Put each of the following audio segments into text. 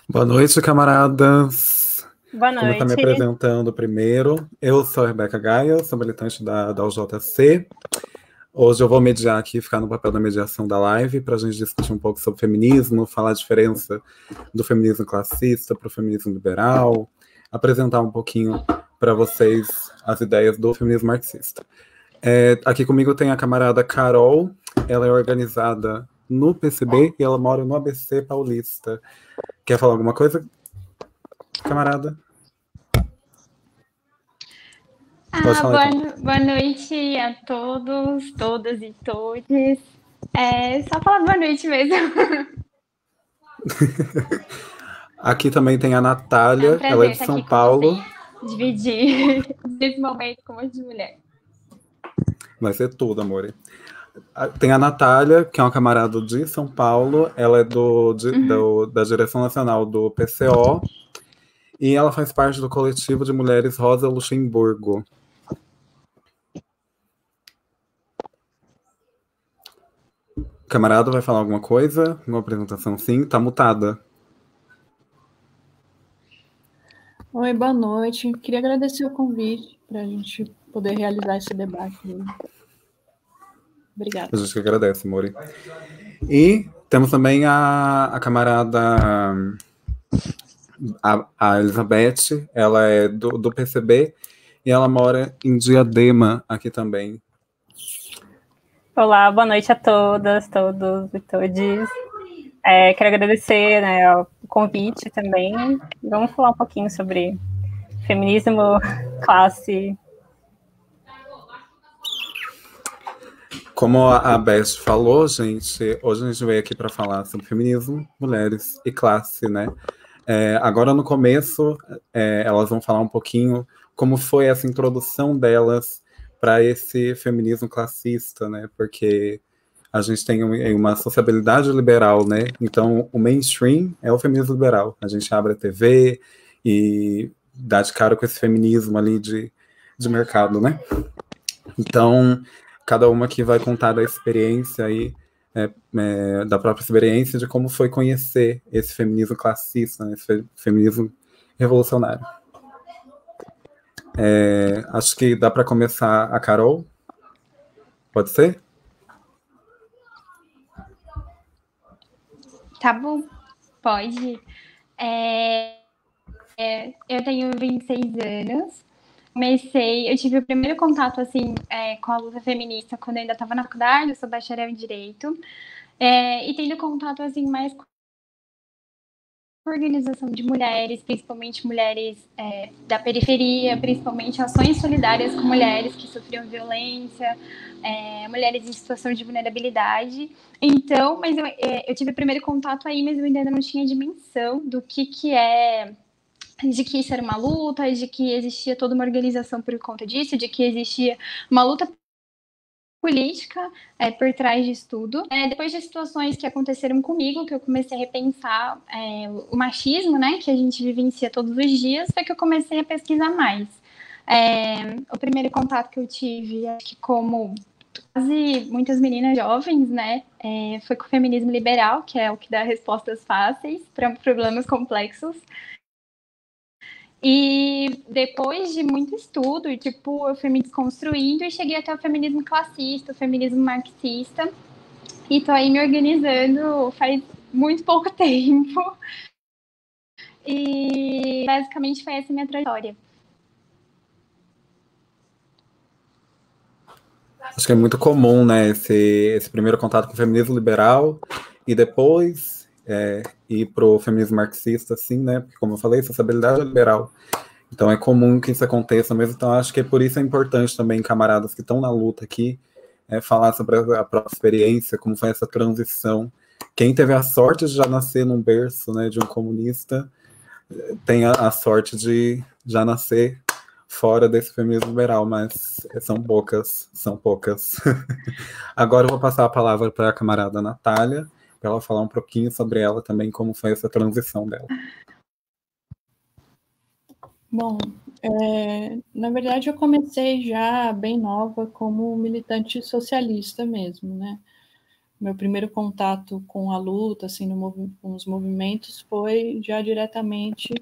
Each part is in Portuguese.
Boa noite, camaradas. Boa noite. Vou começar me apresentando primeiro. Eu sou a Rebeca Gaia, sou militante da UJC. Hoje eu vou mediar aqui, ficar no papel da mediação da live, para a gente discutir um pouco sobre feminismo, falar a diferença do feminismo classista para o feminismo liberal, apresentar um pouquinho para vocês as ideias do feminismo marxista. Aqui comigo tem a camarada Carol, ela é organizada no PCB e ela mora no ABC Paulista. Quer falar alguma coisa, camarada? Boa noite a todos, todas e todes. Só falar boa noite mesmo. Aqui também tem a Natália, ela é de São Paulo. Dividir esse momento com um monte de mulher. Vai ser tudo, amor. Tem a Natália, que é uma camarada de São Paulo, ela é da direção nacional do PCO, e ela faz parte do coletivo de mulheres Rosa Luxemburgo. O camarada vai falar alguma coisa? Uma apresentação, sim? Tá mutada. Oi, boa noite. Queria agradecer o convite para a gente poder realizar esse debate. Obrigada. A gente que agradece, Mori. E temos também a camarada a Elizabeth, ela é do PCB e ela mora em Diadema aqui também. Olá, boa noite a todas, todos e todes. Quero agradecer, né, o convite também. Vamos falar um pouquinho sobre feminismo, classe. Como a Beth falou, gente, hoje a gente veio aqui para falar sobre feminismo, mulheres e classe, né? Agora no começo, elas vão falar um pouquinho como foi essa introdução delas para esse feminismo classista, né? Porque a gente tem uma sociabilidade liberal, né? Então, o mainstream é o feminismo liberal. A gente abre a TV e dá de cara com esse feminismo ali de mercado, né? Então, cada uma aqui vai contar da experiência aí, da própria experiência de como foi conhecer esse feminismo classista, né? Esse feminismo revolucionário. Acho que dá para começar a Carol. Pode ser? Tá bom, pode. Eu tenho 26 anos. Eu tive o primeiro contato, assim, com a luta feminista quando eu ainda estava na faculdade, eu sou bacharel em Direito, e tendo contato, assim, mais com a organização de mulheres, principalmente mulheres da periferia, principalmente ações solidárias com mulheres que sofriam violência, mulheres em situação de vulnerabilidade. Então, mas eu tive o primeiro contato aí, mas eu ainda não tinha dimensão do que de que isso era uma luta, de que existia toda uma organização por conta disso, de que existia uma luta política por trás disso tudo. Depois de situações que aconteceram comigo, que eu comecei a repensar o machismo, né, que a gente vivencia todos os dias, foi que eu comecei a pesquisar mais. O primeiro contato que eu tive, acho que como quase muitas meninas jovens, né, foi com o feminismo liberal, que é o que dá respostas fáceis para problemas complexos. E depois de muito estudo, eu fui me desconstruindo e cheguei até o feminismo classista, o feminismo marxista. E tô aí me organizando faz muito pouco tempo. E basicamente foi essa a minha trajetória. Acho que é muito comum, né, esse primeiro contato com o feminismo liberal e depois ir pro feminismo marxista, assim, né, porque como eu falei, sociabilidade é liberal. Então é comum que isso aconteça mesmo, então acho que por isso é importante também, camaradas que estão na luta aqui, falar sobre a própria experiência, como foi essa transição. Quem teve a sorte de já nascer num berço, né, de um comunista, tem a sorte de já nascer fora desse feminismo liberal, mas são poucas. Agora eu vou passar a palavra para a camarada Natália, para ela falar um pouquinho sobre ela também, como foi essa transição dela. Bom, na verdade eu comecei já bem nova como militante socialista mesmo, né? Meu primeiro contato com a luta, assim, com os movimentos, foi já diretamente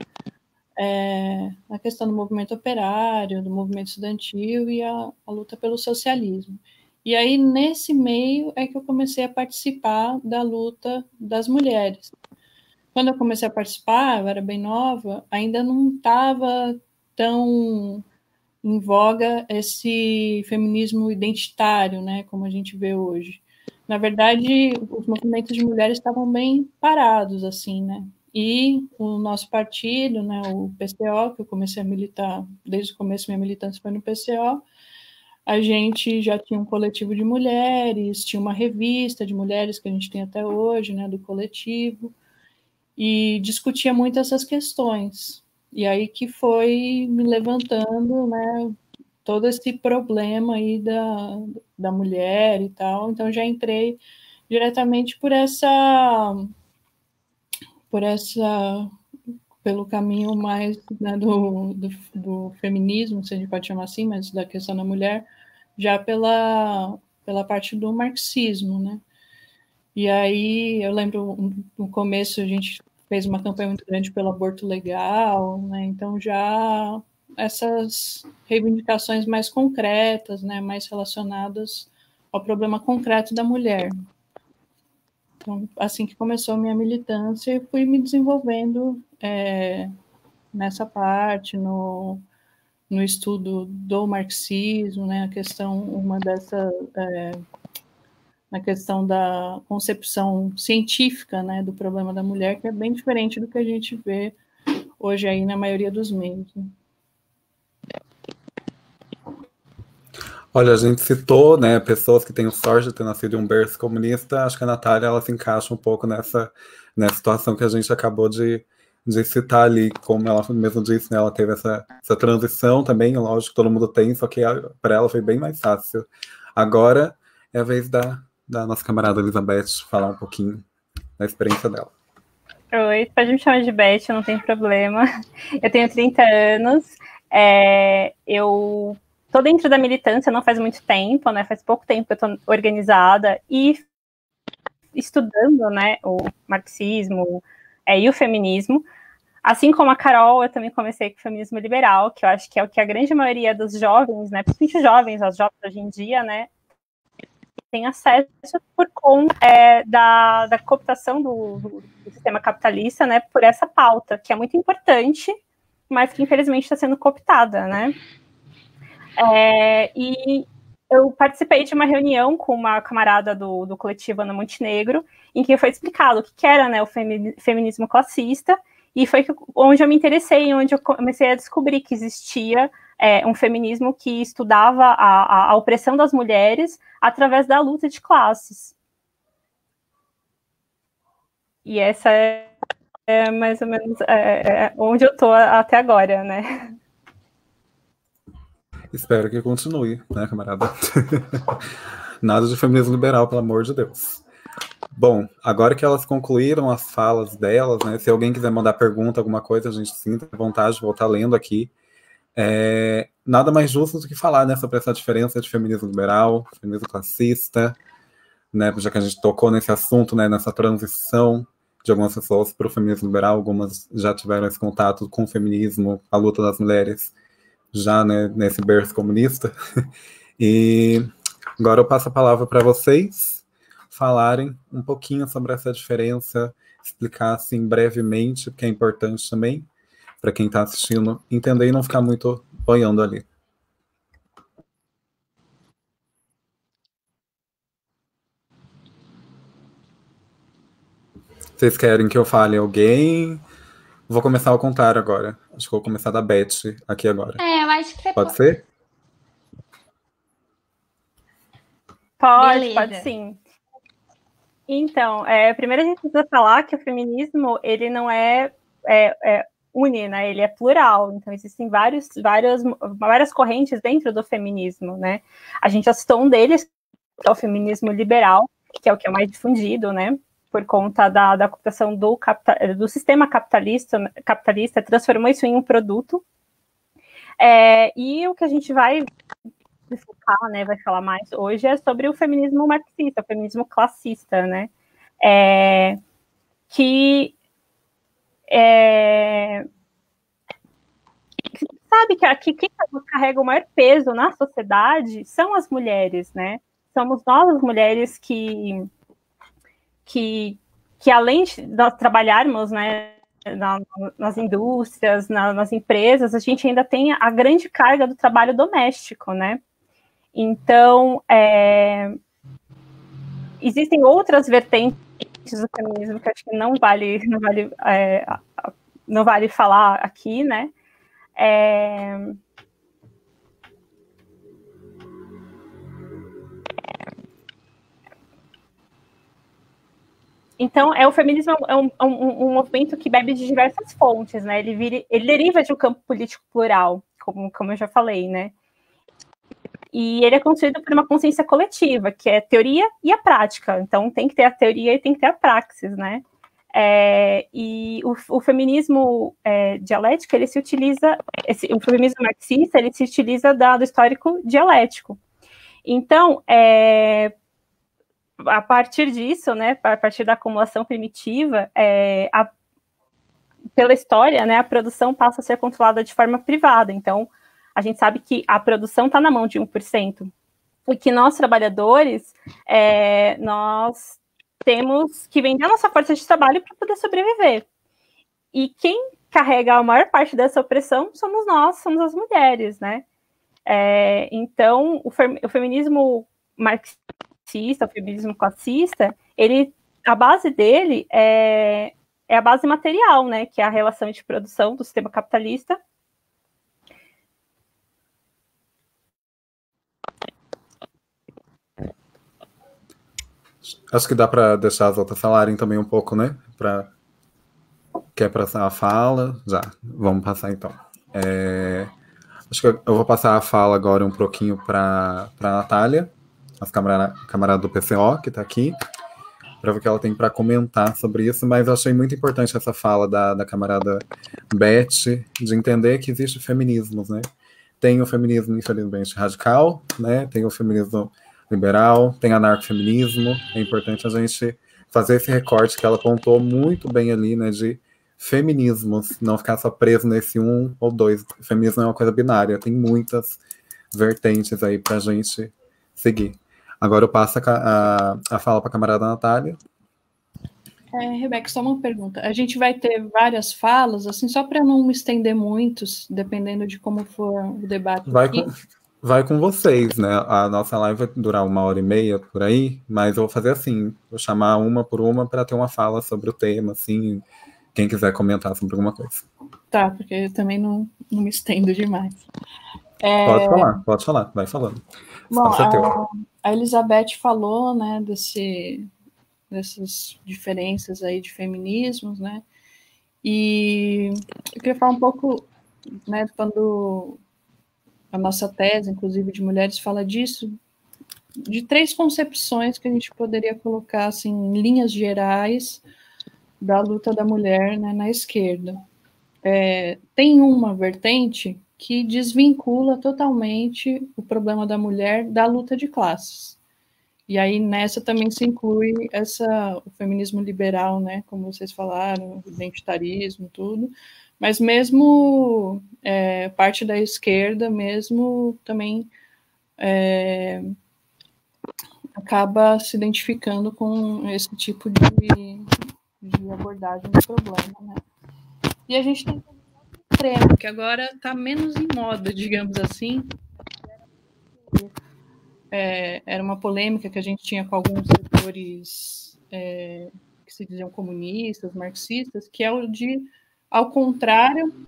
a questão do movimento operário, do movimento estudantil e a luta pelo socialismo. E aí, nesse meio, é que eu comecei a participar da luta das mulheres. Quando eu comecei a participar, eu era bem nova, ainda não estava tão em voga esse feminismo identitário, né, como a gente vê hoje. Na verdade, os movimentos de mulheres estavam bem parados, assim, né? E o nosso partido, né, o PCO, que eu comecei a militar, desde o começo minha militância foi no PCO, a gente já tinha um coletivo de mulheres, tinha uma revista de mulheres que a gente tem até hoje, né, do coletivo, e discutia muito essas questões. E aí que foi me levantando, né, todo esse problema aí da mulher e tal. Então, já entrei diretamente pelo caminho mais, né, do feminismo, se a gente pode chamar assim, mas da questão da mulher, já pela parte do marxismo, né? E aí, eu lembro, no começo, a gente fez uma campanha muito grande pelo aborto legal, né? Então, já essas reivindicações mais concretas, né, mais relacionadas ao problema concreto da mulher. Então, assim que começou a minha militância, eu fui me desenvolvendo nessa parte, no estudo do marxismo, né, a questão, na questão da concepção científica, né, do problema da mulher, que é bem diferente do que a gente vê hoje aí na maioria dos meios, né? Olha, a gente citou, né, pessoas que têm sorte de ter nascido em um berço comunista. Acho que a Natália, ela se encaixa um pouco nessa situação que a gente acabou de citar ali. Como ela mesmo disse, né, ela teve essa transição também, lógico, todo mundo tem, só que para ela foi bem mais fácil. Agora é a vez da nossa camarada Elizabeth falar um pouquinho da experiência dela. Oi, pode me chamar de Beth, não tem problema. Eu tenho 30 anos, eu tô dentro da militância não faz muito tempo, né? Faz pouco tempo que eu tô organizada e estudando, né, o marxismo e o feminismo. Assim como a Carol, eu também comecei com o feminismo liberal, que eu acho que é o que a grande maioria dos jovens, né, principalmente os jovens hoje em dia, né, tem acesso por conta da cooptação do sistema capitalista, né, por essa pauta, que é muito importante, mas que infelizmente está sendo cooptada, né. E eu participei de uma reunião com uma camarada do coletivo Ana Montenegro, em que foi explicado o que era, né, o feminismo classista, e foi onde eu me interessei, onde eu comecei a descobrir que existia um feminismo que estudava a opressão das mulheres através da luta de classes. E essa é mais ou menos onde eu estou até agora, né? Espero que continue, né, camarada? Nada de feminismo liberal, pelo amor de Deus. Bom, agora que elas concluíram as falas delas, né, se alguém quiser mandar pergunta, alguma coisa, a gente sinta vontade de voltar lendo aqui. Nada mais justo do que falar, né, sobre essa diferença de feminismo liberal, feminismo classista, né, já que a gente tocou nesse assunto, né, nessa transição de algumas pessoas para o feminismo liberal, algumas já tiveram esse contato com o feminismo, a luta das mulheres, já, né, nesse berço comunista. E agora eu passo a palavra para vocês falarem um pouquinho sobre essa diferença, explicar assim brevemente, porque é importante também para quem está assistindo entender e não ficar muito boiando ali. Vocês querem que eu fale alguém? Vou começar a contar agora. Acho que vou começar da Beth aqui agora. Eu acho que você pode ser? Pode sim. Então, primeiro a gente precisa falar que o feminismo, ele não une, né? Ele é plural. Então, existem várias correntes dentro do feminismo, né? A gente já citou um deles, que é o feminismo liberal, que é o que é mais difundido, né? Por conta da cooptação do sistema capitalista, transformou isso em um produto, E o que a gente vai focar, né, vai falar mais hoje é sobre o feminismo marxista, o feminismo classista, né, que sabe que quem carrega o maior peso na sociedade são as mulheres, né? Somos nós as mulheres que além de nós trabalharmos, né, nas indústrias, nas empresas, a gente ainda tem a grande carga do trabalho doméstico, né? Então, existem outras vertentes do feminismo que acho que não vale falar aqui, né? Então, o feminismo é um movimento que bebe de diversas fontes, né? Ele deriva de um campo político plural, como eu já falei, né? E ele é construído por uma consciência coletiva, que é a teoria e a prática. Então, tem que ter a teoria e tem que ter a praxis, né? E o feminismo dialético, ele se utiliza, o feminismo marxista, ele se utiliza do histórico dialético. Então, a partir disso, né, a partir da acumulação primitiva, pela história, né, a produção passa a ser controlada de forma privada. Então, a gente sabe que a produção está na mão de 1%. E que nós, trabalhadores, nós temos que vender a nossa força de trabalho para poder sobreviver. E quem carrega a maior parte dessa opressão somos nós, somos as mulheres, né? Então, o feminismo marxista, o feminismo classista, a base dele é a base material, né? Que é a relação de produção do sistema capitalista. Acho que dá para deixar as outras falarem também um pouco, né? Quer passar a fala? Já, vamos passar então. Acho que eu vou passar a fala agora um pouquinho para a Natália, a camarada do PCO, que está aqui, para ver o que ela tem para comentar sobre isso, mas eu achei muito importante essa fala da camarada Beth, de entender que existe feminismos, né? Tem o feminismo, infelizmente, radical, né? Tem o feminismo liberal, tem anarcofeminismo. É importante a gente fazer esse recorte que ela apontou muito bem ali, né, de feminismos, não ficar só preso nesse um ou dois. O feminismo é uma coisa binária, tem muitas vertentes aí pra gente seguir. Agora eu passo a fala para a camarada Natália. Rebeca, só uma pergunta. A gente vai ter várias falas, assim, só para não me estender muito, dependendo de como for o debate. Vai com vocês, né? A nossa live vai durar 1h30 por aí, mas eu vou fazer assim, vou chamar uma por uma para ter uma fala sobre o tema, assim, quem quiser comentar sobre alguma coisa. Tá, porque eu também não me estendo demais. Pode falar, vai falando. Bom, a Elizabeth falou, né, dessas diferenças aí de feminismos, né, e eu queria falar um pouco, né, quando a nossa tese, inclusive de mulheres, fala disso, de 3 concepções que a gente poderia colocar, assim, em linhas gerais da luta da mulher, né, na esquerda. Tem uma vertente que desvincula totalmente o problema da mulher da luta de classes. E aí nessa também se inclui o feminismo liberal, né, como vocês falaram, o identitarismo, tudo, mas mesmo parte da esquerda mesmo também acaba se identificando com esse tipo de abordagem do problema, né. E a gente tem também outro extremo, que agora está menos em moda, digamos assim. Era uma polêmica que a gente tinha com alguns setores que se diziam comunistas, marxistas, que é o de, ao contrário,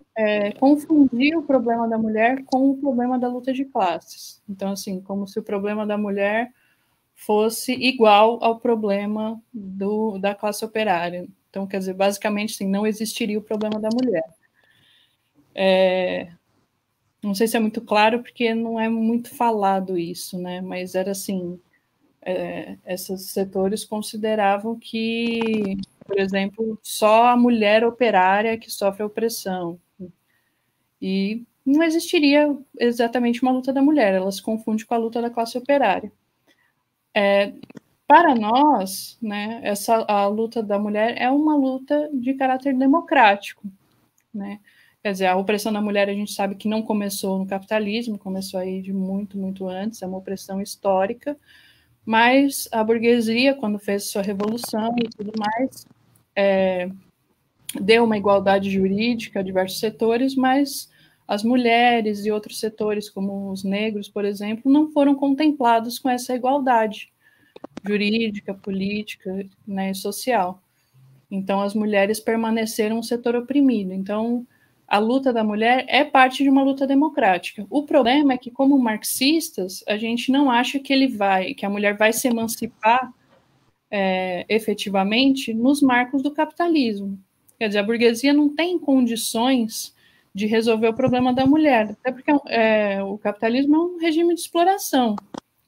confundir o problema da mulher com o problema da luta de classes. Então, assim, como se o problema da mulher fosse igual ao problema da classe operária. Então, quer dizer, basicamente, assim, não existiria o problema da mulher. Não sei se é muito claro, porque não é muito falado isso, né? Mas era assim, esses setores consideravam que, por exemplo, só a mulher operária que sofre opressão. E não existiria exatamente uma luta da mulher, ela se confunde com a luta da classe operária. Para nós, né, a luta da mulher é uma luta de caráter democrático, né? Quer dizer, a opressão da mulher a gente sabe que não começou no capitalismo, começou aí de muito, muito antes, é uma opressão histórica, mas a burguesia, quando fez sua revolução e tudo mais, deu uma igualdade jurídica a diversos setores, mas as mulheres e outros setores, como os negros, por exemplo, não foram contemplados com essa igualdade jurídica, política, né, e social. Então, as mulheres permaneceram um setor oprimido. Então, a luta da mulher é parte de uma luta democrática. O problema é que, como marxistas, a gente não acha que a mulher vai se emancipar efetivamente nos marcos do capitalismo. Quer dizer, a burguesia não tem condições de resolver o problema da mulher, até porque o capitalismo é um regime de exploração.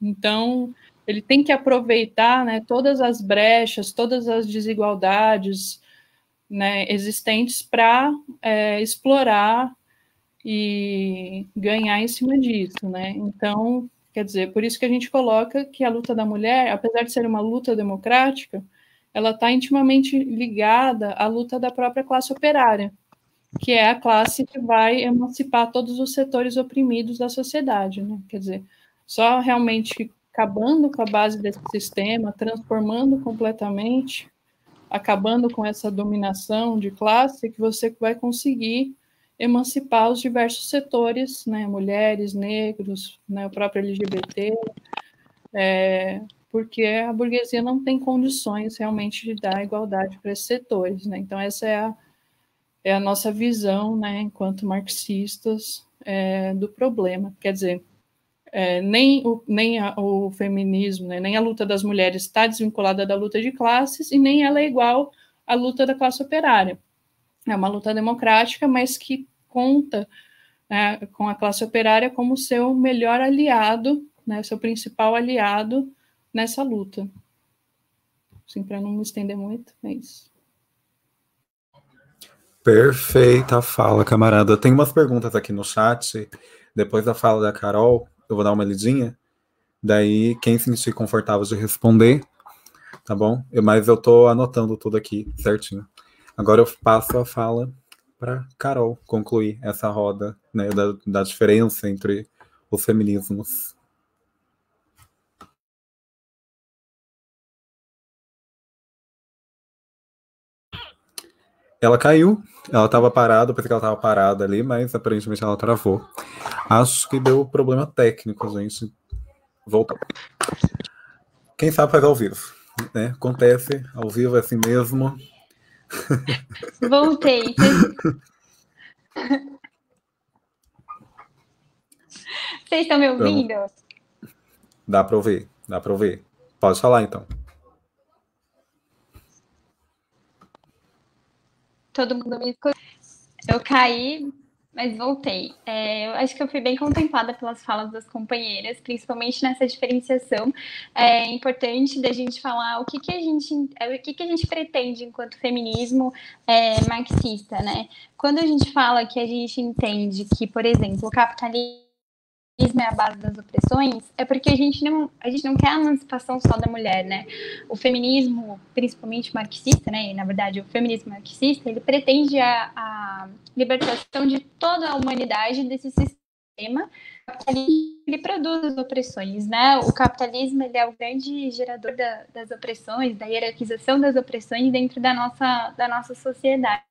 Então, ele tem que aproveitar, né, todas as brechas, todas as desigualdades, né, existentes para explorar e ganhar em cima disso, né? Então, quer dizer, por isso que a gente coloca que a luta da mulher, apesar de ser uma luta democrática, ela está intimamente ligada à luta da própria classe operária, que é a classe que vai emancipar todos os setores oprimidos da sociedade, né? Quer dizer, só realmente acabando com a base desse sistema, transformando completamente, acabando com essa dominação de classe, que você vai conseguir emancipar os diversos setores, né, mulheres, negros, né, o próprio LGBT, porque a burguesia não tem condições realmente de dar igualdade para esses setores, né? Então essa é a nossa visão, né, enquanto marxistas, do problema. Quer dizer, nem o feminismo, né, nem a luta das mulheres está desvinculada da luta de classes e nem ela é igual à luta da classe operária. É uma luta democrática, mas que conta, né, com a classe operária como seu melhor aliado, né, seu principal aliado nessa luta. Assim, para não me estender muito, é isso. Perfeita fala, camarada. Tem umas perguntas aqui no chat. Depois da fala da Carol, eu vou dar uma lidinha. Daí, quem se sentir confortável de responder, tá bom? Mas eu tô anotando tudo aqui certinho. Agora eu passo a fala para Carol concluir essa roda, né, da diferença entre os feminismos. Ela caiu, ela estava parada, eu pensei que ela estava parada ali, mas aparentemente ela travou. Acho que deu problema técnico, gente. Voltou. Quem sabe faz ao vivo, né? Acontece, ao vivo é assim mesmo. Voltei. Vocês estão me ouvindo? Dá para ouvir, dá para ouvir. Pode falar, então. Todo mundo me escuta? Eu caí, mas voltei. Eu acho que eu fui bem contemplada pelas falas das companheiras, principalmente nessa diferenciação. É importante da gente falar o que a gente pretende enquanto feminismo marxista, né? Quando a gente fala que a gente entende que, por exemplo, o capitalismo é a base das opressões, é porque a gente não quer a emancipação só da mulher, né? O feminismo, principalmente marxista, né? E, na verdade, o feminismo marxista, ele pretende a libertação de toda a humanidade desse sistema capitalista que produz as opressões, né? O capitalismo, ele é o grande gerador das opressões, da hierarquização das opressões dentro da nossa sociedade.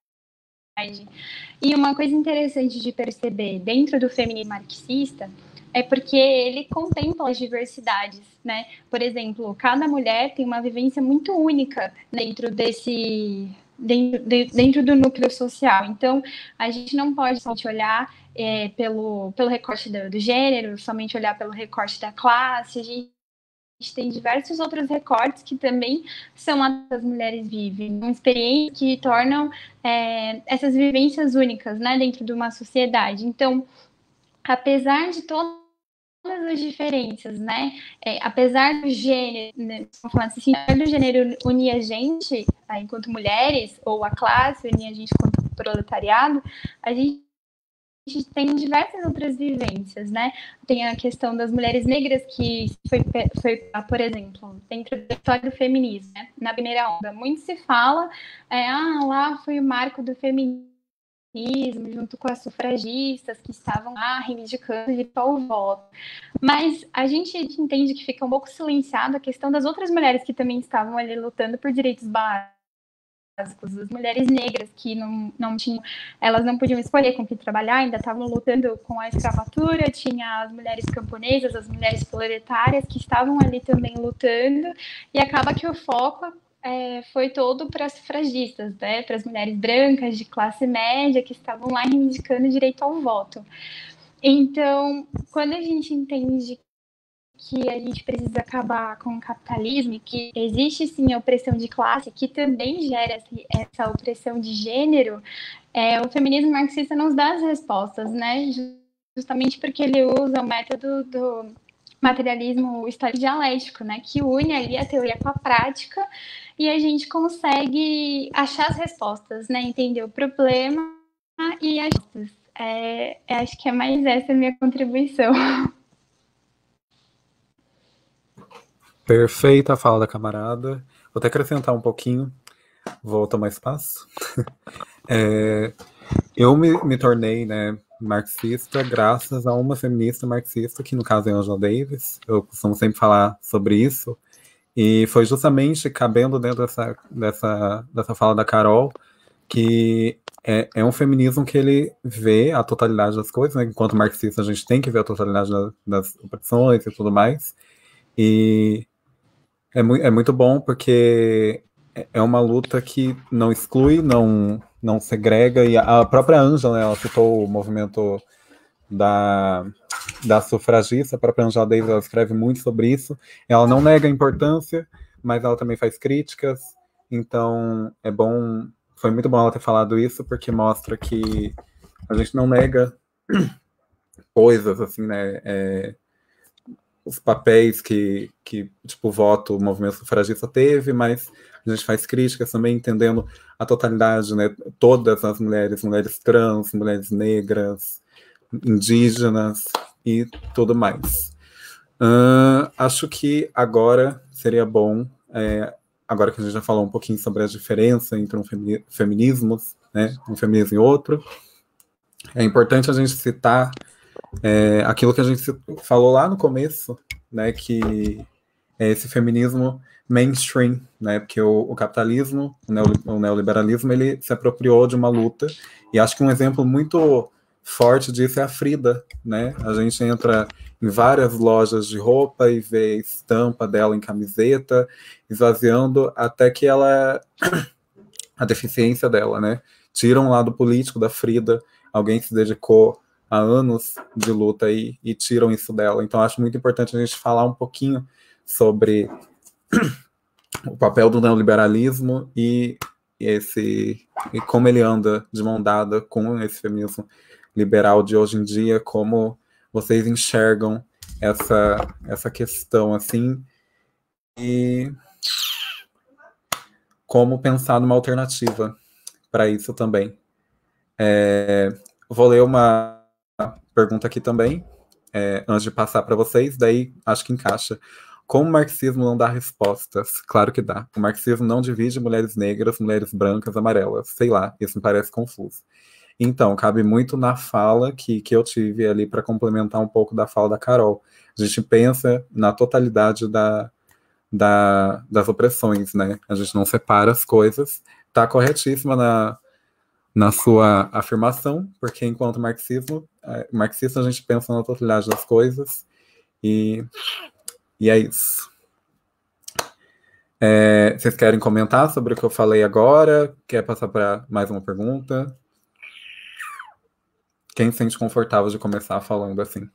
E uma coisa interessante de perceber dentro do feminismo marxista é porque ele contempla as diversidades, né? Por exemplo, cada mulher tem uma vivência muito única dentro do núcleo social. Então, a gente não pode somente olhar pelo recorte do gênero, somente olhar pelo recorte da classe. A gente tem diversos outros recortes que também são lá que as mulheres vivem, uma experiência que tornam essas vivências únicas, né, dentro de uma sociedade. Então, apesar de todas as diferenças, né, apesar do gênero, né, assim, do gênero unir a gente, enquanto mulheres, ou a classe unir a gente enquanto proletariado, a gente tem diversas outras vivências, né? Tem a questão das mulheres negras que foi por exemplo, dentro da história do feminismo, né? Na primeira onda, muito se fala, lá foi o marco do feminismo, junto com as sufragistas que estavam lá reivindicando de tal voto. Mas a gente entende que fica um pouco silenciada a questão das outras mulheres que também estavam ali lutando por direitos básicos, as mulheres negras que não tinham, elas não podiam escolher com que trabalhar, ainda estavam lutando com a escravatura, tinha as mulheres camponesas, as mulheres proletárias que estavam ali também lutando, e acaba que o foco foi todo para as sufragistas, né, para as mulheres brancas de classe média que estavam lá reivindicando direito ao voto. Então, quando a gente entende que a gente precisa acabar com o capitalismo e que existe sim a opressão de classe, que também gera essa opressão de gênero, o feminismo marxista nos dá as respostas, né? Justamente porque ele usa o método do materialismo histórico dialético, né? Que une ali a teoria com a prática e a gente consegue achar as respostas, né? Entender o problema e as respostas. Acho que é mais essa a minha contribuição. Perfeita a fala da camarada. Vou até acrescentar um pouquinho. Vou tomar espaço. Eu me tornei, né, marxista graças a uma feminista marxista, que no caso é a Angela Davis. Eu costumo sempre falar sobre isso. E foi justamente cabendo dentro dessa fala da Carol, que é um feminismo que ele vê a totalidade das coisas, né? Enquanto marxista a gente tem que ver a totalidade das opressões e tudo mais. E é muito bom porque é uma luta que não exclui, não segrega, e a própria Angela, né, ela citou o movimento da sufragista, a própria Angela Davis, ela escreve muito sobre isso, ela não nega a importância, mas ela também faz críticas, então é bom, foi muito bom ela ter falado isso, porque mostra que a gente não nega coisas, assim, né, os papéis que tipo, o voto, o movimento sufragista teve, mas a gente faz críticas também, entendendo a totalidade, né, todas as mulheres trans, mulheres negras, indígenas e tudo mais. Acho que agora seria bom, agora que a gente já falou um pouquinho sobre a diferença entre feminismos, né, um feminismo e outro, é importante a gente citar aquilo que a gente falou lá no começo, né, que é esse feminismo mainstream, né, porque o capitalismo, o neoliberalismo, ele se apropriou de uma luta, e acho que um exemplo muito forte disso é a Frida, né, a gente entra em várias lojas de roupa e vê a estampa dela em camiseta, esvaziando até que ela, a deficiência dela, né, tiram o lado político da Frida, alguém se dedicou há anos de luta e tiram isso dela. Então, acho muito importante a gente falar um pouquinho sobre o papel do neoliberalismo e como ele anda de mão dada com esse feminismo liberal de hoje em dia, como vocês enxergam essa questão, assim, e como pensar numa alternativa para isso também. Vou ler uma pergunta aqui também, antes de passar para vocês, daí acho que encaixa. Como o marxismo não dá respostas? Claro que dá. O marxismo não divide mulheres negras, mulheres brancas, amarelas. Sei lá, isso me parece confuso. Então, cabe muito na fala que eu tive ali para complementar um pouco da fala da Carol. A gente pensa na totalidade das opressões, né? A gente não separa as coisas. Tá corretíssima na sua afirmação, porque enquanto marxista a gente pensa na totalidade das coisas, e é isso. Vocês querem comentar sobre o que eu falei agora? Quer passar para mais uma pergunta? Quem se sente confortável de começar falando assim,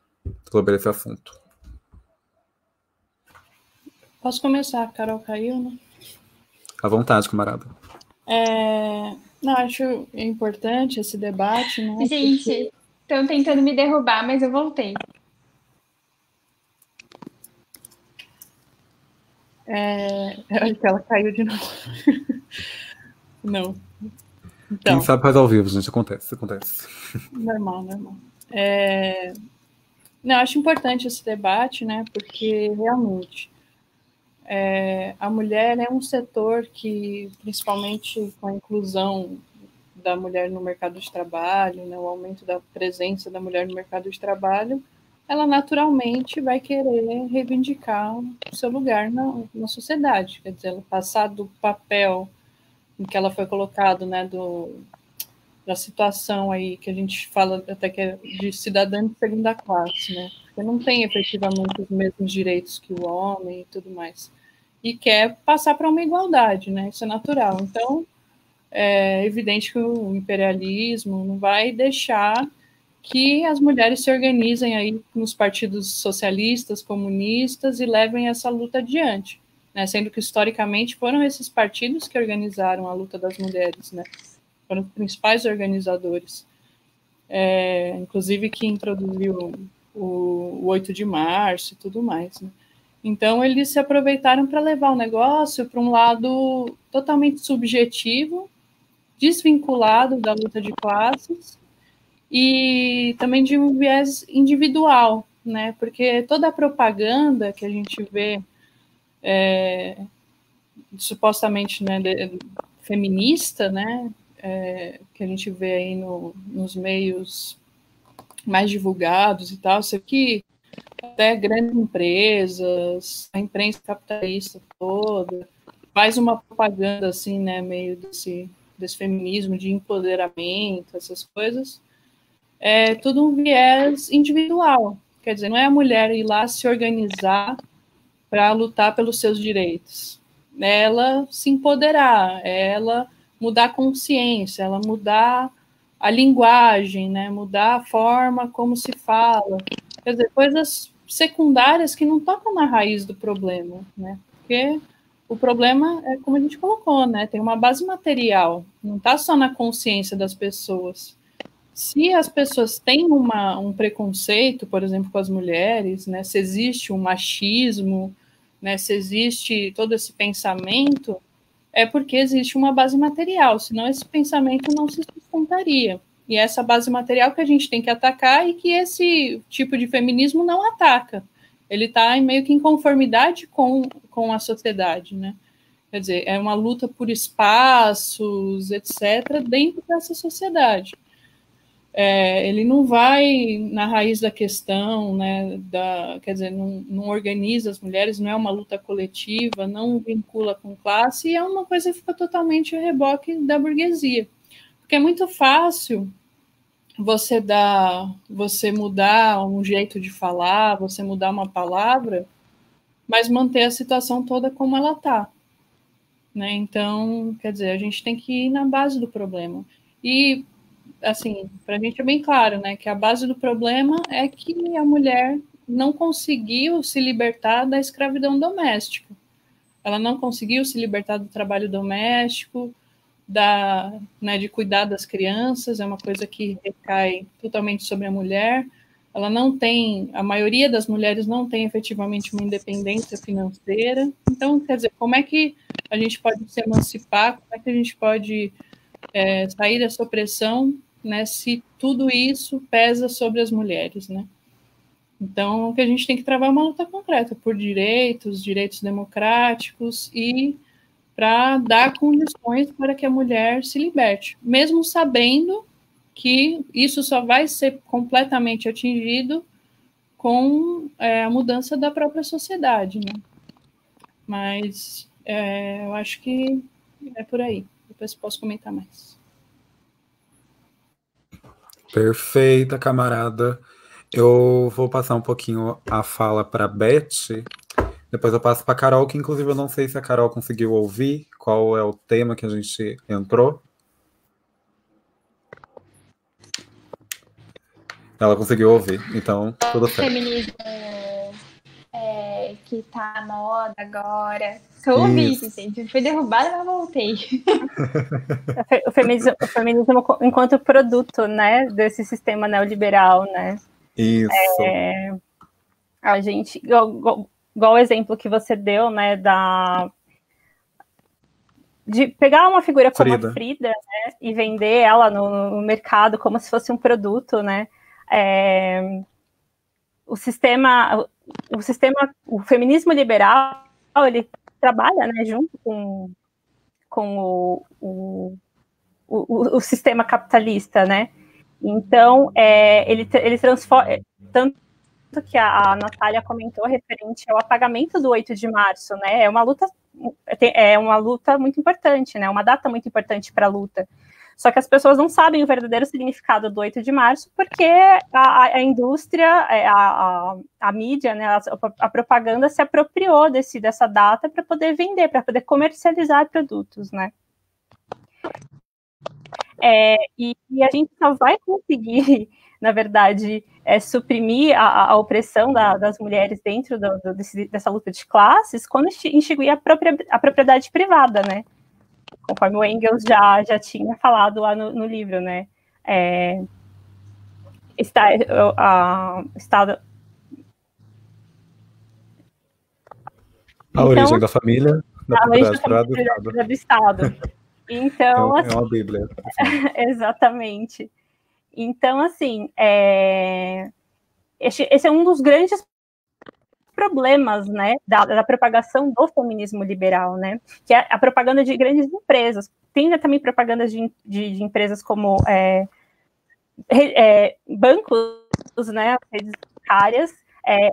sobre esse assunto? Posso começar? A Carol caiu, né? À vontade, camarada. Não, acho importante esse debate, né? Gente, estão tentando me derrubar, mas eu voltei. Acho que ela caiu de novo. Não. Então, quem sabe faz ao vivo, gente, acontece. normal. Não, acho importante esse debate, né? Porque realmente a mulher é um setor que, principalmente com a inclusão da mulher no mercado de trabalho, né, o aumento da presença da mulher no mercado de trabalho, ela naturalmente vai querer reivindicar o seu lugar na sociedade. Quer dizer, ela passar do papel em que ela foi colocada, né, da situação aí que a gente fala até que é de cidadã de segunda classe, né? Porque não tem efetivamente os mesmos direitos que o homem e tudo mais. E quer passar para uma igualdade, né? Isso é natural. Então, é evidente que o imperialismo não vai deixar que as mulheres se organizem aí nos partidos socialistas, comunistas e levem essa luta adiante, né? Sendo que historicamente foram esses partidos que organizaram a luta das mulheres, né? Foram os principais organizadores, inclusive que introduziu o 8 de março e tudo mais, né? Então, eles se aproveitaram para levar o negócio para um lado totalmente subjetivo, desvinculado da luta de classes e também de um viés individual, né? Porque toda a propaganda que a gente vê supostamente, né, feminista, né, que a gente vê aí nos meios mais divulgados e tal, isso aqui até grandes empresas, a imprensa capitalista toda, faz uma propaganda assim, né, meio desse feminismo, de empoderamento, essas coisas, é tudo um viés individual. Quer dizer, não é a mulher ir lá se organizar para lutar pelos seus direitos. É ela se empoderar, é ela mudar a consciência, ela mudar a linguagem, né? Mudar a forma como se fala. Quer dizer, coisas secundárias que não tocam na raiz do problema, né? Porque o problema é como a gente colocou, né? Tem uma base material, não está só na consciência das pessoas. Se as pessoas têm um preconceito, por exemplo, com as mulheres, né? Se existe um machismo, né? Se existe todo esse pensamento, é porque existe uma base material, senão esse pensamento não se sustentaria. E é essa base material que a gente tem que atacar e que esse tipo de feminismo não ataca. Ele está meio que em conformidade com a sociedade, né? Quer dizer, é uma luta por espaços, etc., dentro dessa sociedade. Ele não vai na raiz da questão, né, quer dizer, não organiza as mulheres, não é uma luta coletiva, não vincula com classe, e é uma coisa que fica totalmente a reboque da burguesia. Porque é muito fácil você mudar um jeito de falar, você mudar uma palavra, mas manter a situação toda como ela está. Né? Então, quer dizer, a gente tem que ir na base do problema. E assim, para a gente é bem claro, né, que a base do problema é que a mulher não conseguiu se libertar da escravidão doméstica. Ela não conseguiu se libertar do trabalho doméstico, né, de cuidar das crianças, é uma coisa que recai totalmente sobre a mulher. Ela não tem, a maioria das mulheres não tem efetivamente uma independência financeira. Então, quer dizer, como é que a gente pode se emancipar, como é que a gente pode sair dessa opressão, né, se tudo isso pesa sobre as mulheres, né? Então, o que a gente tem que travar é uma luta concreta por direitos democráticos e para dar condições para que a mulher se liberte, mesmo sabendo que isso só vai ser completamente atingido com a mudança da própria sociedade, né? Mas eu acho que é por aí. Depois posso comentar mais. Perfeita, camarada. Eu vou passar um pouquinho a fala para Beth, depois eu passo para Carol, que inclusive eu não sei se a Carol conseguiu ouvir qual é o tema que a gente entrou. Ela conseguiu ouvir, então tudo certo. Feminismo que tá na moda agora. Eu ouvi, gente. Eu fui derrubada, mas voltei. O feminismo enquanto produto, né, desse sistema neoliberal, né? Isso. A gente, igual o exemplo que você deu, né, de pegar uma figura como Frida. a Frida, né, e vender ela no mercado como se fosse um produto, né? O feminismo liberal, ele trabalha, né, junto com o sistema capitalista, né? Então, ele transforma, tanto que a Natália comentou referente ao apagamento do 8 de março, né? É uma luta muito importante, né? Uma data muito importante para a luta. Só que as pessoas não sabem o verdadeiro significado do 8 de março, porque a indústria, a mídia, né, a propaganda se apropriou dessa data para poder vender, para poder comercializar produtos, né? E a gente só vai conseguir, na verdade, suprimir a opressão das mulheres dentro dessa luta de classes quando extinguir a propriedade privada, né? Conforme o Engels já tinha falado lá no livro, né? A origem da família, da propriedade privada do Estado. Então, é uma bíblia. Assim. Exatamente. Então, assim, esse é um dos grandes problemas, né, da propagação do feminismo liberal, né, que é a propaganda de grandes empresas. Tem também propagandas de empresas como bancos, né, redes bancárias,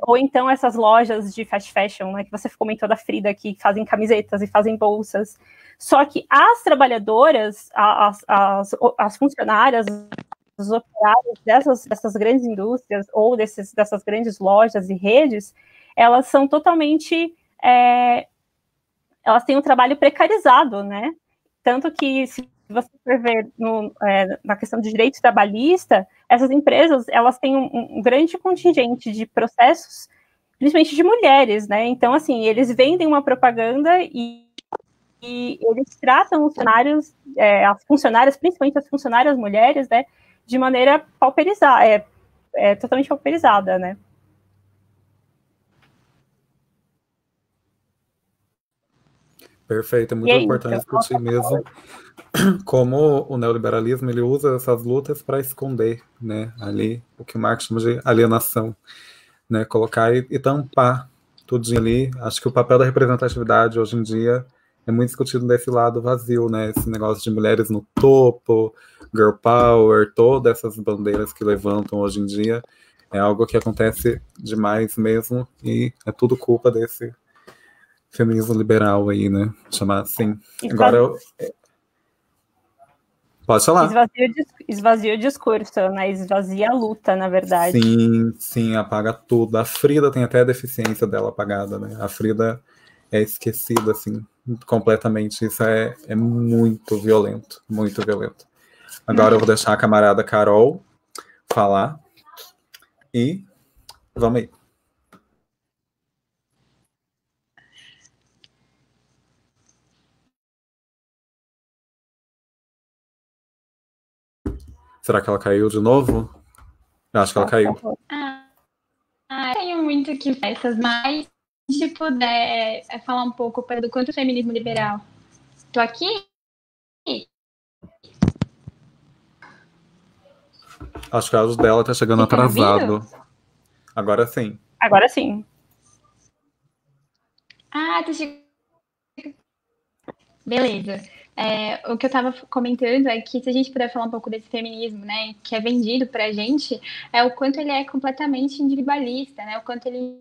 ou então essas lojas de fast fashion, né, que você comentou da Frida, que fazem camisetas e fazem bolsas. Só que as trabalhadoras, as funcionárias, os operários dessas grandes indústrias ou dessas grandes lojas e redes, elas são totalmente... elas têm um trabalho precarizado, né? Tanto que, se você for ver na questão de direito trabalhista, essas empresas, elas têm um grande contingente de processos, principalmente de mulheres, né? Então, assim, eles vendem uma propaganda e eles tratam os funcionários, as funcionárias, principalmente as funcionárias mulheres, né, de maneira pauperizada, totalmente pauperizada, né? Perfeito, é muito importante discutir mesmo como o neoliberalismo ele usa essas lutas para esconder, né, ali o que o Marx chama de alienação, né, colocar e tampar tudo ali. Acho que o papel da representatividade hoje em dia é muito discutido desse lado vazio, né, esse negócio de mulheres no topo, girl power, todas essas bandeiras que levantam hoje em dia, é algo que acontece demais mesmo e é tudo culpa desse feminismo liberal aí, né, chamar assim. Agora pode falar. Esvazia o discurso, né? Esvazia a luta, na verdade. Sim, apaga tudo. A Frida tem até a deficiência dela apagada, né? A Frida é esquecida, assim, completamente. Isso é muito violento, muito violento. Agora eu vou deixar a camarada Carol falar e vamos aí. Será que ela caiu de novo? Eu acho que ela caiu. Tenho muito que essas, mas se puder falar um pouco do quanto o feminismo liberal. Tô aqui? Acho que o áudio dela tá chegando atrasado. Agora sim. Agora sim. Tá chegando. Beleza. O que eu estava comentando é que se a gente puder falar um pouco desse feminismo, né, que é vendido para a gente, é o quanto ele é completamente individualista, né, o quanto ele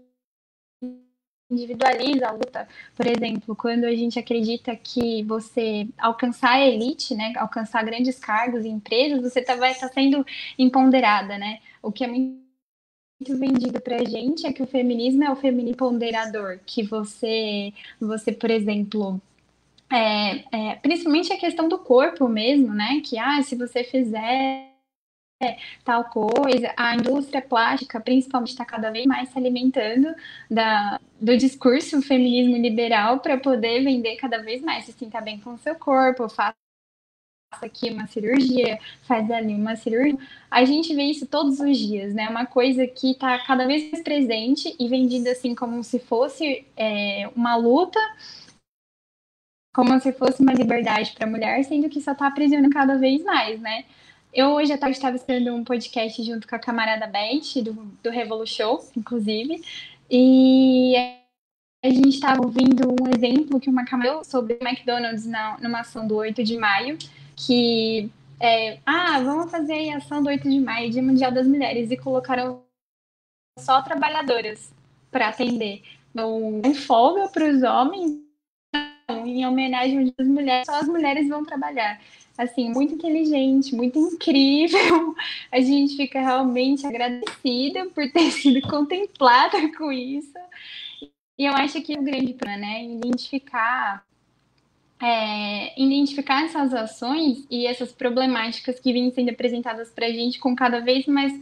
individualiza a luta. Por exemplo, quando a gente acredita que você alcançar a elite, né, alcançar grandes cargos em empresas, você vai estar sendo empoderada, né, o que é muito vendido pra gente é que o feminismo é o feminismo ponderador, que você, por exemplo, principalmente a questão do corpo mesmo, né? Que se você fizer tal coisa, a indústria plástica, principalmente, está cada vez mais se alimentando do discurso feminismo liberal para poder vender cada vez mais. Se sinta bem com o seu corpo, faça aqui uma cirurgia, faz ali uma cirurgia. A gente vê isso todos os dias, né? Uma coisa que está cada vez mais presente e vendida assim como se fosse uma luta, como se fosse uma liberdade para a mulher, sendo que só está aprisionando cada vez mais, né? Eu hoje à tarde estava escutando um podcast junto com a camarada Beth, do Revolu Show, inclusive, e a gente estava ouvindo um exemplo que uma camarada sobre o McDonald's numa ação do 8 de maio, que vamos fazer a ação do 8 de maio, Dia Mundial das Mulheres, e colocaram só trabalhadoras para atender. Não folga para os homens, não, em homenagem às mulheres, só as mulheres vão trabalhar. Assim, muito inteligente, muito incrível. A gente fica realmente agradecida por ter sido contemplada com isso. E eu acho que o grande problema, né, identificar essas ações e essas problemáticas que vêm sendo apresentadas para a gente com cada vez mais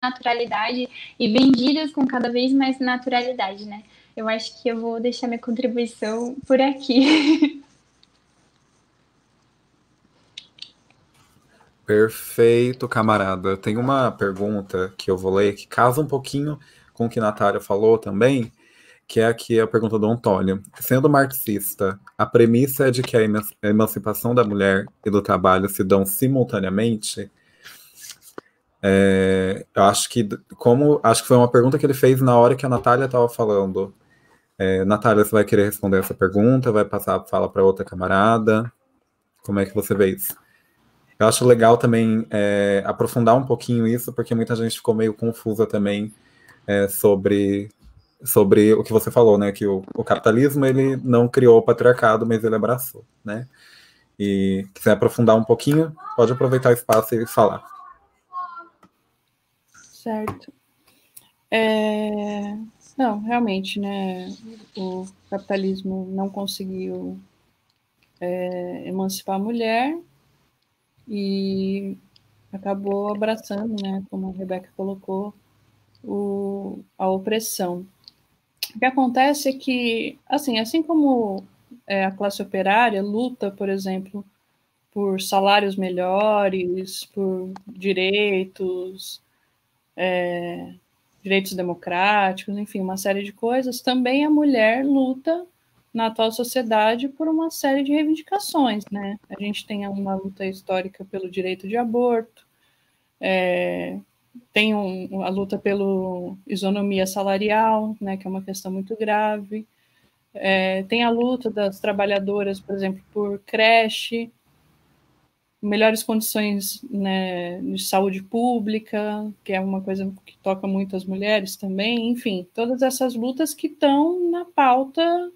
naturalidade e vendidas com cada vez mais naturalidade, né? Eu acho que eu vou deixar minha contribuição por aqui. Perfeito, camarada. Tem uma pergunta que eu vou ler que casa um pouquinho com o que a Natália falou também, que é aqui a pergunta do Antônio. Sendo marxista, a premissa é de que a emancipação da mulher e do trabalho se dão simultaneamente? Eu acho que foi uma pergunta que ele fez na hora que a Natália estava falando. Natália, você vai querer responder essa pergunta? Vai passar a fala para outra camarada? Como é que você vê isso? Eu acho legal também aprofundar um pouquinho isso, porque muita gente ficou meio confusa também sobre o que você falou, né? Que o capitalismo, ele não criou o patriarcado, mas ele abraçou, né? E quiser aprofundar um pouquinho, pode aproveitar o espaço e falar. Certo. Não, realmente, né? O capitalismo não conseguiu emancipar a mulher e acabou abraçando, né? Como a Rebeca colocou, a opressão. O que acontece é que, assim como a classe operária luta, por exemplo, por salários melhores, por direitos democráticos, enfim, uma série de coisas, também a mulher luta na atual sociedade por uma série de reivindicações, né? A gente tem uma luta histórica pelo direito de aborto, tem a luta pela isonomia salarial, né, que é uma questão muito grave, tem a luta das trabalhadoras, por exemplo, por creche, melhores condições, né, de saúde pública, que é uma coisa que toca muito as mulheres também, enfim, todas essas lutas que estão na pauta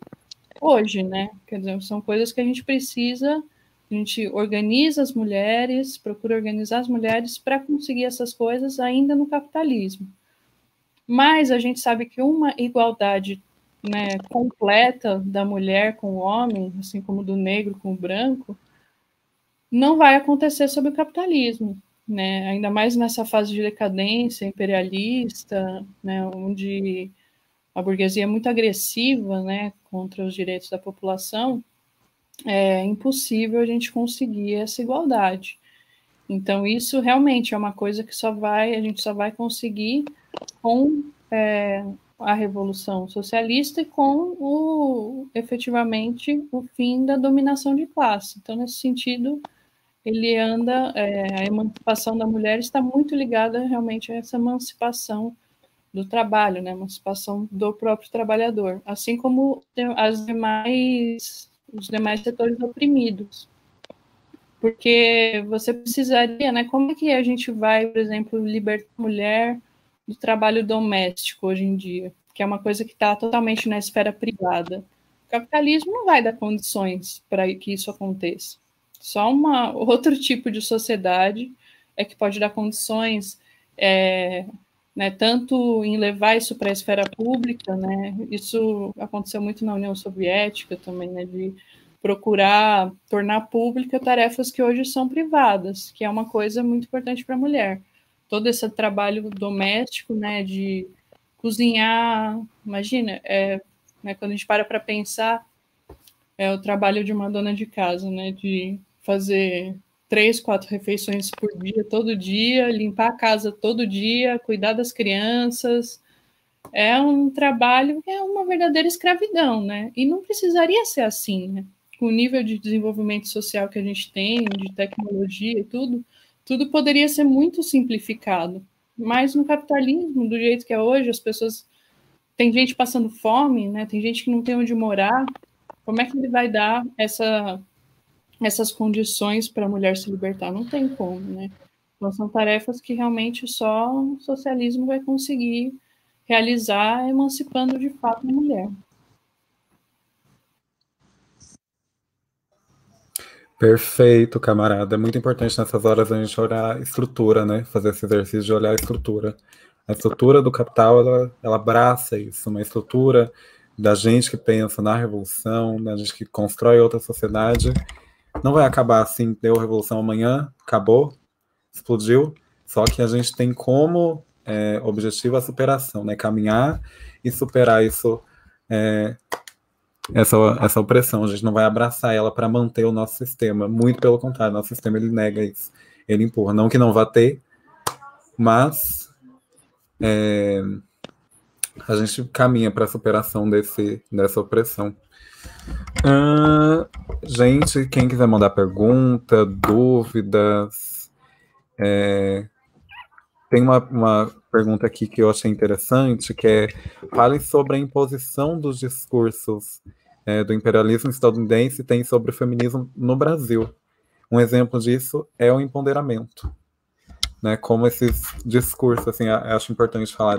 hoje, né? Quer dizer, são coisas que a gente precisa, a gente organiza as mulheres, procura organizar as mulheres para conseguir essas coisas ainda no capitalismo. Mas a gente sabe que uma igualdade, né, completa da mulher com o homem, assim como do negro com o branco, não vai acontecer sob o capitalismo, né? Ainda mais nessa fase de decadência imperialista, né, onde a burguesia é muito agressiva, né, contra os direitos da população, é impossível a gente conseguir essa igualdade. Então, isso realmente é uma coisa que a gente só vai conseguir com a Revolução Socialista e com efetivamente o fim da dominação de classe. Então, nesse sentido, a emancipação da mulher está muito ligada realmente a essa emancipação do trabalho, né, emancipação do próprio trabalhador, assim como os demais setores oprimidos. Porque você precisaria, né, como é que a gente vai, por exemplo, libertar a mulher do trabalho doméstico hoje em dia, que é uma coisa que está totalmente na esfera privada. O capitalismo não vai dar condições para que isso aconteça. Só outro tipo de sociedade é que pode dar condições, né, tanto em levar isso para a esfera pública, né, isso aconteceu muito na União Soviética também, né, de procurar tornar pública tarefas que hoje são privadas, que é uma coisa muito importante para a mulher. Todo esse trabalho doméstico, né, de cozinhar, imagina, né, quando a gente para pensar, o trabalho de uma dona de casa, né, de fazer 3, 4 refeições por dia, todo dia, limpar a casa todo dia, cuidar das crianças, é um trabalho que é uma verdadeira escravidão, né, e não precisaria ser assim, né, com o nível de desenvolvimento social que a gente tem, de tecnologia e tudo poderia ser muito simplificado. Mas no capitalismo, do jeito que é hoje, as pessoas... Tem gente passando fome, né? Tem gente que não tem onde morar. Como é que ele vai dar essas condições para a mulher se libertar? Não tem como, né? Então, são tarefas que realmente só o socialismo vai conseguir realizar, emancipando de fato a mulher. Perfeito, camarada. É muito importante nessas horas a gente olhar a estrutura, né? Fazer esse exercício de olhar a estrutura. A estrutura do capital, ela abraça isso, uma estrutura da gente que pensa na revolução, da gente que constrói outra sociedade. Não vai acabar assim, deu revolução amanhã, acabou, explodiu. Só que a gente tem como objetivo a superação, né? Caminhar e superar isso, essa opressão. A gente não vai abraçar ela para manter o nosso sistema. Muito pelo contrário, nosso sistema ele nega isso, ele empurra. Não que não vá ter, mas a gente caminha para a superação dessa opressão. Gente, quem quiser mandar pergunta, dúvidas, tem uma pergunta aqui que eu achei interessante, que é: fale sobre a imposição dos discursos do imperialismo estadunidense tem sobre o feminismo no Brasil. Um exemplo disso é o empoderamento, né? Como esses discursos, assim, acho importante falar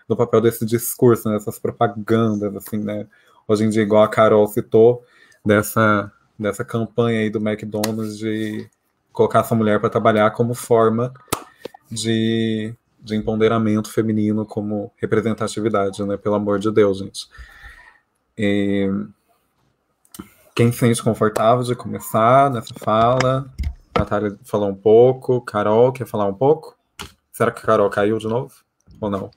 do papel desse discurso, né? Dessas propagandas, assim, né? Hoje em dia, igual a Carol citou, dessa campanha aí do McDonald's de colocar essa mulher para trabalhar como forma de empoderamento feminino, como representatividade, né? Pelo amor de Deus, gente. Quem se sente confortável de começar nessa fala? Natália falou um pouco. Carol, quer falar um pouco? Será que a Carol caiu de novo? Ou não?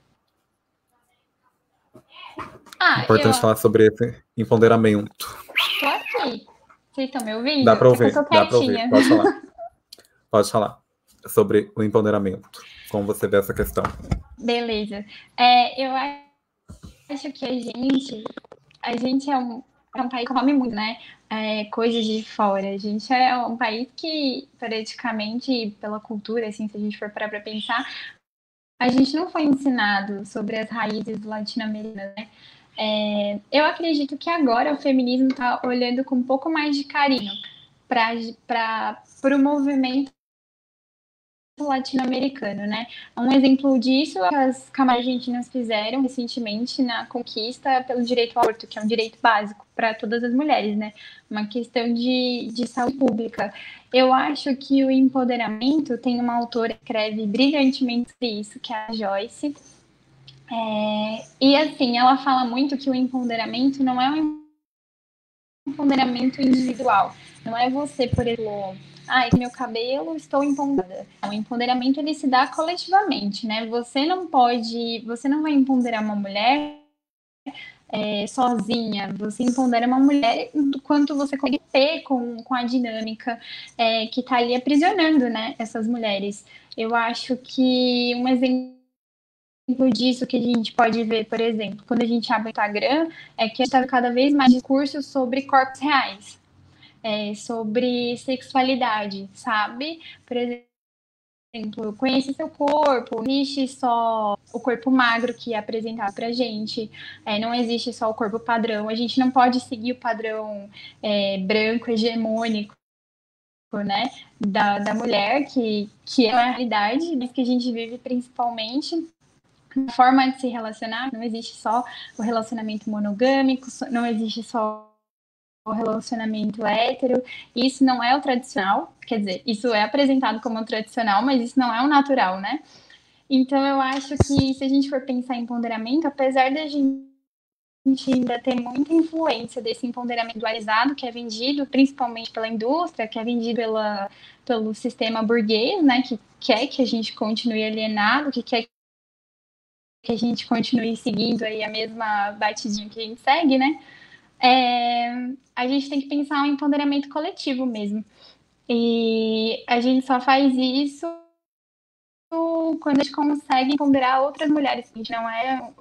Importante falar sobre esse empoderamento. Tô aqui. Vocês estão me ouvindo? Dá para ouvir, dá para ouvir. Pode falar. Pode falar sobre o empoderamento. Como você vê essa questão? Beleza. Eu acho que a gente é um país que come muito, né? Coisas de fora. A gente é um país que, praticamente, pela cultura, assim, se a gente for parar para pensar, a gente não foi ensinado sobre as raízes latino-americanas, né? Eu acredito que agora o feminismo está olhando com um pouco mais de carinho para o movimento latino-americano, né? Um exemplo disso é que as camadas argentinas fizeram recentemente na conquista pelo direito ao aborto, que é um direito básico para todas as mulheres, né? Uma questão de saúde pública. Eu acho que o empoderamento, tem uma autora que escreve brilhantemente sobre isso, que é a Joyce. E assim, ela fala muito que o empoderamento não é um empoderamento individual. Não é você, por exemplo, meu cabelo, estou empoderada. O empoderamento, ele se dá coletivamente, né? Você não vai empoderar uma mulher sozinha. Você empodera uma mulher do quanto você consegue ter com a dinâmica que está ali aprisionando, né, essas mulheres. Eu acho que um exemplo disso que a gente pode ver, por exemplo, quando a gente abre o Instagram, é que está cada vez mais discursos sobre corpos reais, sobre sexualidade, sabe? Por exemplo, conheça seu corpo, não existe só o corpo magro que é apresentado pra gente, não existe só o corpo padrão, a gente não pode seguir o padrão branco, hegemônico, né, da mulher, que é a realidade, mas que a gente vive principalmente. A forma de se relacionar, não existe só o relacionamento monogâmico, não existe só o relacionamento hétero, isso não é o tradicional, quer dizer, isso é apresentado como o tradicional, mas isso não é o natural, né? Então eu acho que se a gente for pensar em empoderamento, apesar da gente ainda ter muita influência desse empoderamento dualizado, que é vendido principalmente pela indústria, que é vendido pelo sistema burguês, né, que quer que a gente continue alienado, que quer que a gente continue seguindo aí a mesma batidinha que a gente segue, né? A gente tem que pensar um empoderamento coletivo mesmo. E a gente só faz isso quando a gente consegue empoderar outras mulheres. A gente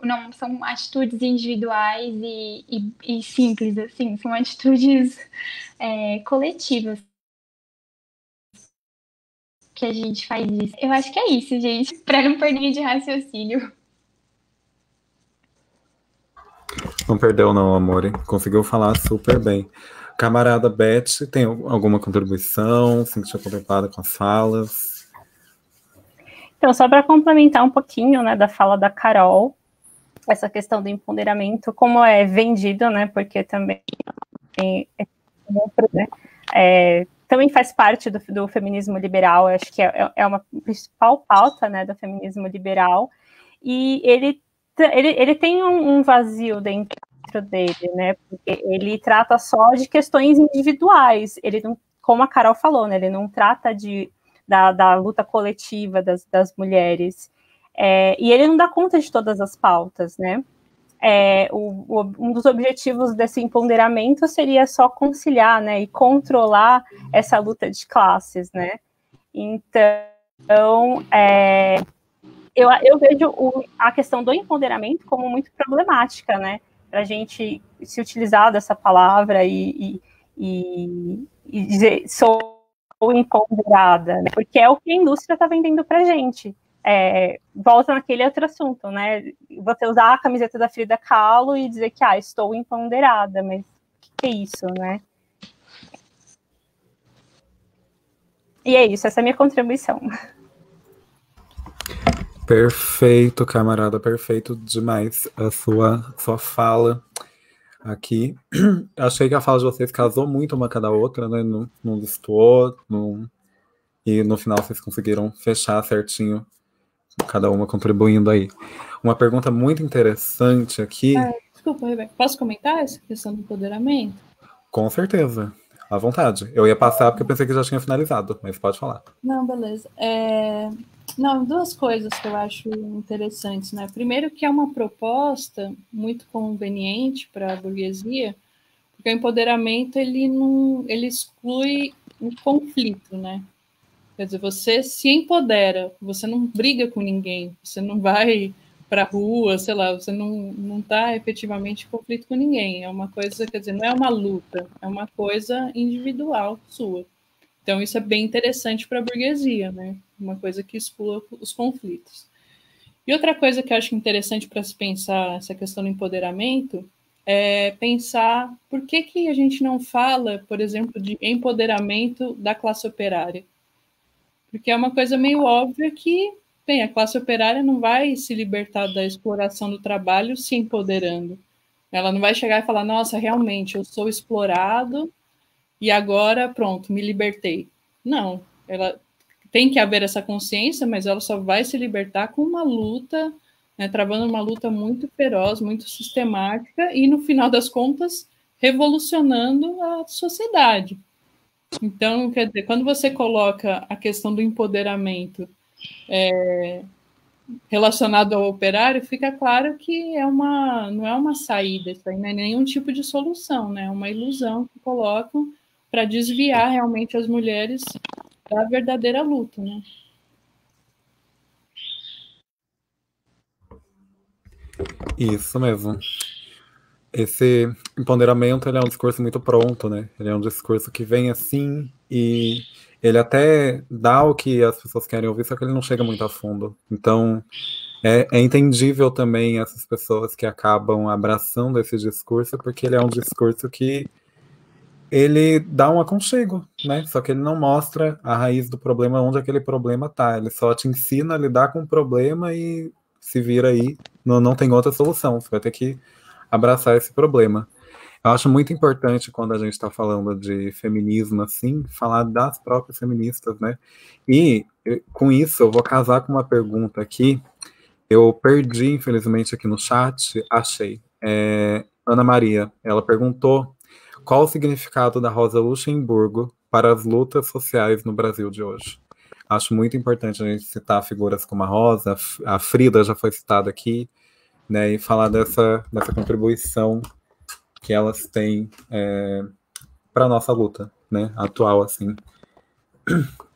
não são atitudes individuais e simples, assim, são atitudes coletivas que a gente faz isso. Eu acho que é isso, gente, para não perder de raciocínio. Não perdeu não, amor. Conseguiu falar super bem. Camarada Beth, tem alguma contribuição? Se sentiu contemplada com as falas? Então, só para complementar um pouquinho, né, da fala da Carol, essa questão do empoderamento, como é vendido, né, porque também também faz parte do feminismo liberal, acho que é uma principal pauta, né, do feminismo liberal, e ele tem um vazio dentro dele, né, porque ele trata só de questões individuais, ele não, como a Carol falou, né, ele não trata da luta coletiva das mulheres, e ele não dá conta de todas as pautas, né. Um dos objetivos desse empoderamento seria só conciliar, né, e controlar essa luta de classes, né. Então, eu vejo a questão do empoderamento como muito problemática, né, para a gente se utilizar dessa palavra e dizer sou empoderada, né, porque é o que a indústria está vendendo para a gente. Volta naquele outro assunto, né? Você usar a camiseta da Frida Kahlo e dizer que estou empoderada, mas o que é isso, né? E é isso, essa é a minha contribuição. Perfeito, camarada, perfeito demais a sua fala aqui. Achei que a fala de vocês casou muito uma com a outra, né? Não destoou, e no final vocês conseguiram fechar certinho, cada uma contribuindo aí. Uma pergunta muito interessante aqui. Desculpa, Rebeca, posso comentar essa questão do empoderamento? Com certeza, à vontade. Eu ia passar porque eu pensei que já tinha finalizado, mas pode falar. Não, beleza. Não, duas coisas que eu acho interessantes, né? Primeiro que é uma proposta muito conveniente para a burguesia, porque o empoderamento ele exclui o conflito, né? Quer dizer, você se empodera, você não briga com ninguém, você não vai para a rua, sei lá, você não está efetivamente em conflito com ninguém. É uma coisa, quer dizer, não é uma luta, é uma coisa individual sua. Então, isso é bem interessante para a burguesia, né? Uma coisa que exclua os conflitos. E outra coisa que eu acho interessante para se pensar essa questão do empoderamento é pensar por que a gente não fala, por exemplo, de empoderamento da classe operária. Porque é uma coisa meio óbvia que, bem, a classe operária não vai se libertar da exploração do trabalho se empoderando. Ela não vai chegar e falar, nossa, realmente, eu sou explorado e agora, pronto, me libertei. Não, ela tem que haver essa consciência, mas ela só vai se libertar com uma luta, né, travando uma luta muito feroz, muito sistemática e, no final das contas, revolucionando a sociedade. Então, quer dizer, quando você coloca a questão do empoderamento relacionado ao operário, fica claro que não é uma saída, isso aí não é nenhum tipo de solução, né? É uma ilusão que colocam para desviar realmente as mulheres da verdadeira luta, né? Isso mesmo. Esse empoderamento, ele é um discurso muito pronto, né? Ele é um discurso que vem assim e ele até dá o que as pessoas querem ouvir, só que ele não chega muito a fundo. Então, é entendível também essas pessoas que acabam abraçando esse discurso, porque ele é um discurso que ele dá um aconchego, né? Só que ele não mostra a raiz do problema, onde aquele problema tá. Ele só te ensina a lidar com o problema e se vira aí, não tem outra solução. Você vai ter que abraçar esse problema. Eu acho muito importante quando a gente está falando de feminismo, assim, falar das próprias feministas, né? E com isso eu vou casar com uma pergunta aqui. Eu perdi, infelizmente, aqui no chat, achei. Ana Maria, ela perguntou qual o significado da Rosa Luxemburgo para as lutas sociais no Brasil de hoje. Acho muito importante a gente citar figuras como a Rosa, a Frida já foi citada aqui, né, e falar dessa contribuição que elas têm para a nossa luta, né, atual, assim.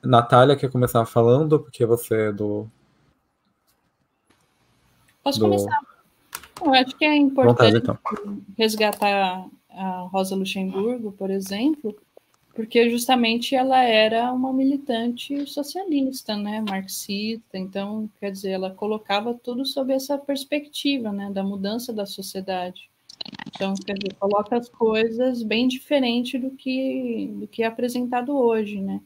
Natália, quer começar falando, porque você é do Posso começar? Eu acho que é importante resgatar a Rosa Luxemburgo, por exemplo, porque justamente ela era uma militante socialista, né, marxista, então, quer dizer, ela colocava tudo sob essa perspectiva, né, da mudança da sociedade. Então, quer dizer, coloca as coisas bem diferente do que é apresentado hoje, né.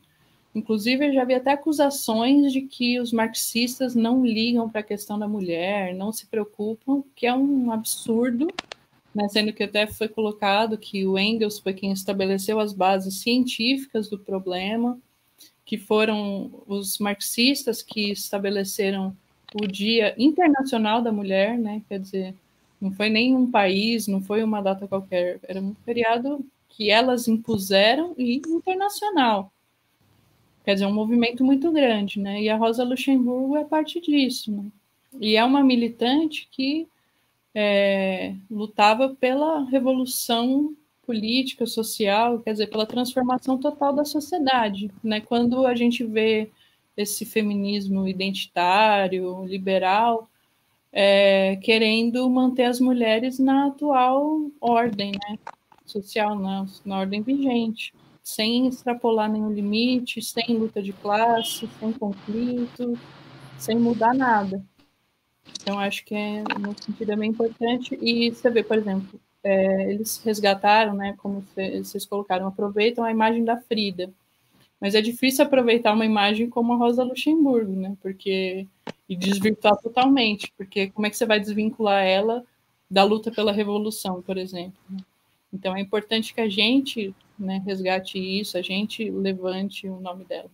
Inclusive, eu já vi até acusações de que os marxistas não ligam para a questão da mulher, não se preocupam, que é um absurdo, né? Sendo que até foi colocado que o Engels foi quem estabeleceu as bases científicas do problema, que foram os marxistas que estabeleceram o Dia Internacional da Mulher, né? Quer dizer, não foi nenhum país, não foi uma data qualquer, era um feriado que elas impuseram e internacional. Quer dizer, um movimento muito grande, né? E a Rosa Luxemburgo é parte disso, né? E é uma militante que lutava pela revolução política, social, quer dizer, pela transformação total da sociedade, né? Quando a gente vê esse feminismo identitário, liberal, querendo manter as mulheres na atual ordem, né? Social, na ordem vigente, sem extrapolar nenhum limite, sem luta de classe, sem conflito, sem mudar nada. Então, acho que no sentido é bem importante. E você vê, por exemplo, eles resgataram, né, como vocês colocaram, aproveitam a imagem da Frida. Mas é difícil aproveitar uma imagem como a Rosa Luxemburgo, né, e desvirtuar totalmente, porque como é que você vai desvincular ela da luta pela revolução, por exemplo, né? Então, é importante que a gente, né, resgate isso, a gente levante o nome dela.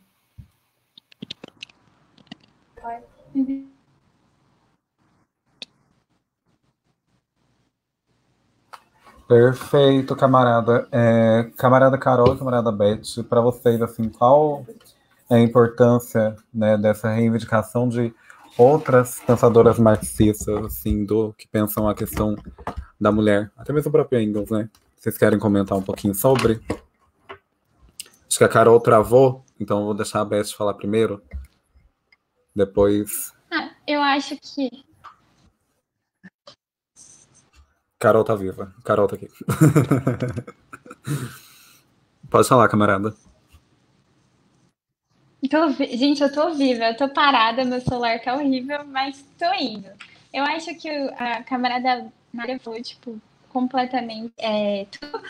Perfeito, camarada. Camarada Carol, camarada Beth, para vocês, assim, qual é a importância, né, dessa reivindicação de outras pensadoras marxistas, assim, que pensam a questão da mulher, até mesmo o próprio Engels, né? Vocês querem comentar um pouquinho sobre? Acho que a Carol travou, então eu vou deixar a Beth falar primeiro. Depois... eu acho que... Carol tá viva. Carol tá aqui. Pode falar, camarada. Gente, eu tô viva, eu tô parada, meu celular tá horrível, mas tô indo. Eu acho que a camarada Nádia foi, tipo, completamente tudo.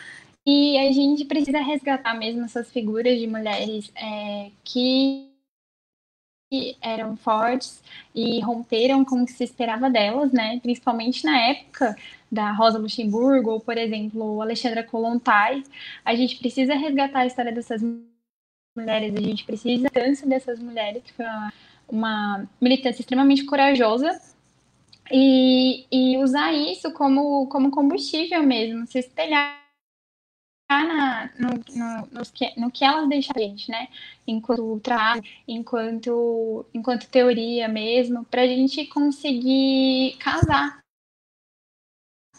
E a gente precisa resgatar mesmo essas figuras de mulheres que eram fortes e romperam com o que se esperava delas, né? Principalmente na época da Rosa Luxemburgo, ou, por exemplo, Alexandra Kollontai. A gente precisa resgatar a história dessas mulheres, a gente precisa tanto dessas mulheres, que foi uma militância extremamente corajosa, e usar isso como combustível mesmo, se espelhar no que elas deixam a gente, né? Enquanto trabalho, enquanto teoria mesmo, para a gente conseguir casar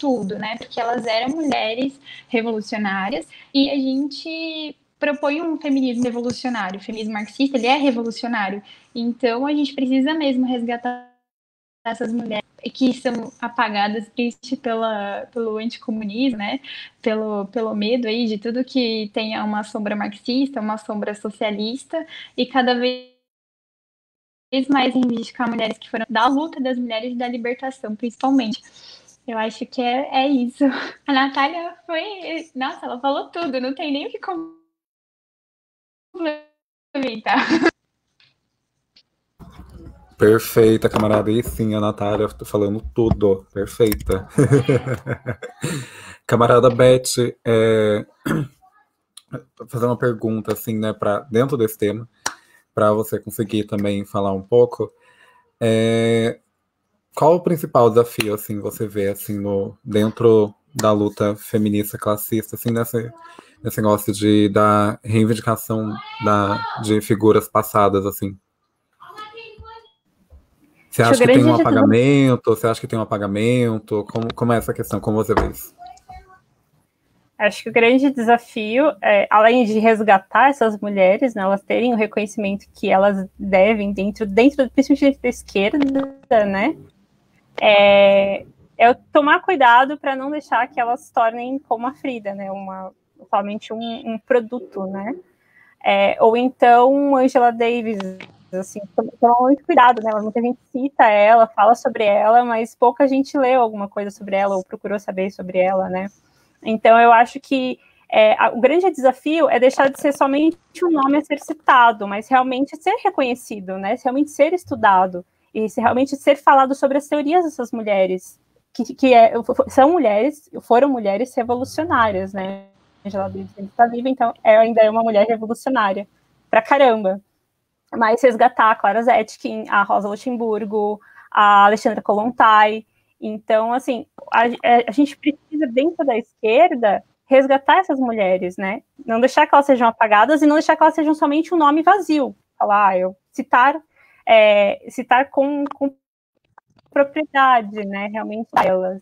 tudo, né? Porque elas eram mulheres revolucionárias e a gente propõe um feminismo revolucionário. O feminismo marxista, ele é revolucionário. Então, a gente precisa mesmo resgatar essas mulheres que são apagadas pelo anticomunismo, né? Pelo medo aí de tudo que tenha uma sombra marxista, uma sombra socialista, e cada vez mais reivindicar mulheres que foram da luta das mulheres e da libertação, principalmente. Eu acho que é isso. A Natália foi... Nossa, ela falou tudo, não tem nem o que complementar. Perfeita, camarada. E sim, a Natália tá falando tudo. Perfeita. Camarada Beth, vou fazer uma pergunta, assim, né, dentro desse tema, para você conseguir também falar um pouco. Qual o principal desafio, assim, você vê, assim, dentro da luta feminista classista, assim, nesse negócio da reivindicação de figuras passadas, assim? Você acha que tem um apagamento? Você acha que tem um apagamento? Como é essa questão? Como você vê isso? Acho que o grande desafio é, além de resgatar essas mulheres, né, elas terem o reconhecimento que elas devem dentro principalmente da esquerda, né? é eu tomar cuidado para não deixar que elas se tornem como a Frida, né? Somente um produto, né? Ou então Angela Davis, assim, tomar muito cuidado, né? Muita gente cita ela, fala sobre ela, mas pouca gente leu alguma coisa sobre ela ou procurou saber sobre ela, né? Então eu acho que o grande desafio é deixar de ser somente um nome a ser citado, mas realmente ser reconhecido, né? Realmente ser estudado e realmente ser falado sobre as teorias dessas mulheres, foram mulheres revolucionárias, né? Angela Davis está viva, então ainda é uma mulher revolucionária pra caramba. Mas resgatar a Clara Zetkin, a Rosa Luxemburgo, a Alexandra Kollontai. Então, assim, a gente precisa, dentro da esquerda, resgatar essas mulheres, né? Não deixar que elas sejam apagadas e não deixar que elas sejam somente um nome vazio. Falar, citar com propriedade, né? Realmente elas.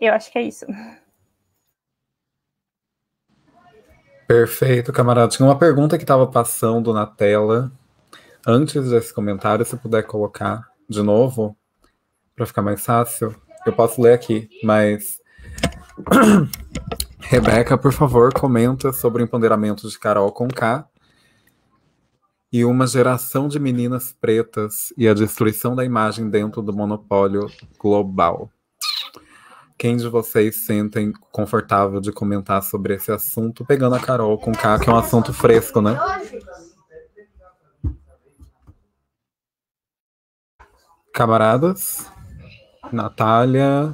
Eu acho que é isso. Perfeito, camarada. Tinha uma pergunta que estava passando na tela antes desse comentário, se puder colocar de novo, para ficar mais fácil. Eu posso ler aqui, mas... Rebeca, por favor, comenta sobre o empoderamento de Carol Conká e uma geração de meninas pretas e a destruição da imagem dentro do monopólio global. Quem de vocês sentem confortável de comentar sobre esse assunto, pegando a Carol Conká, que é um assunto fresco, né? Camaradas? Natália?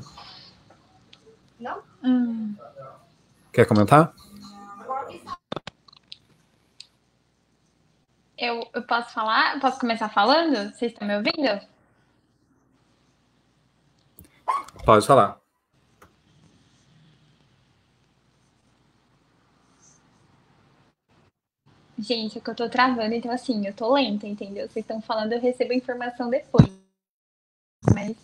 Não? Quer comentar? Eu posso falar? Eu posso começar falando? Vocês estão me ouvindo? Pode falar. Gente, é que eu tô travando, então assim, eu tô lenta, entendeu? Vocês estão falando, eu recebo a informação depois. Mas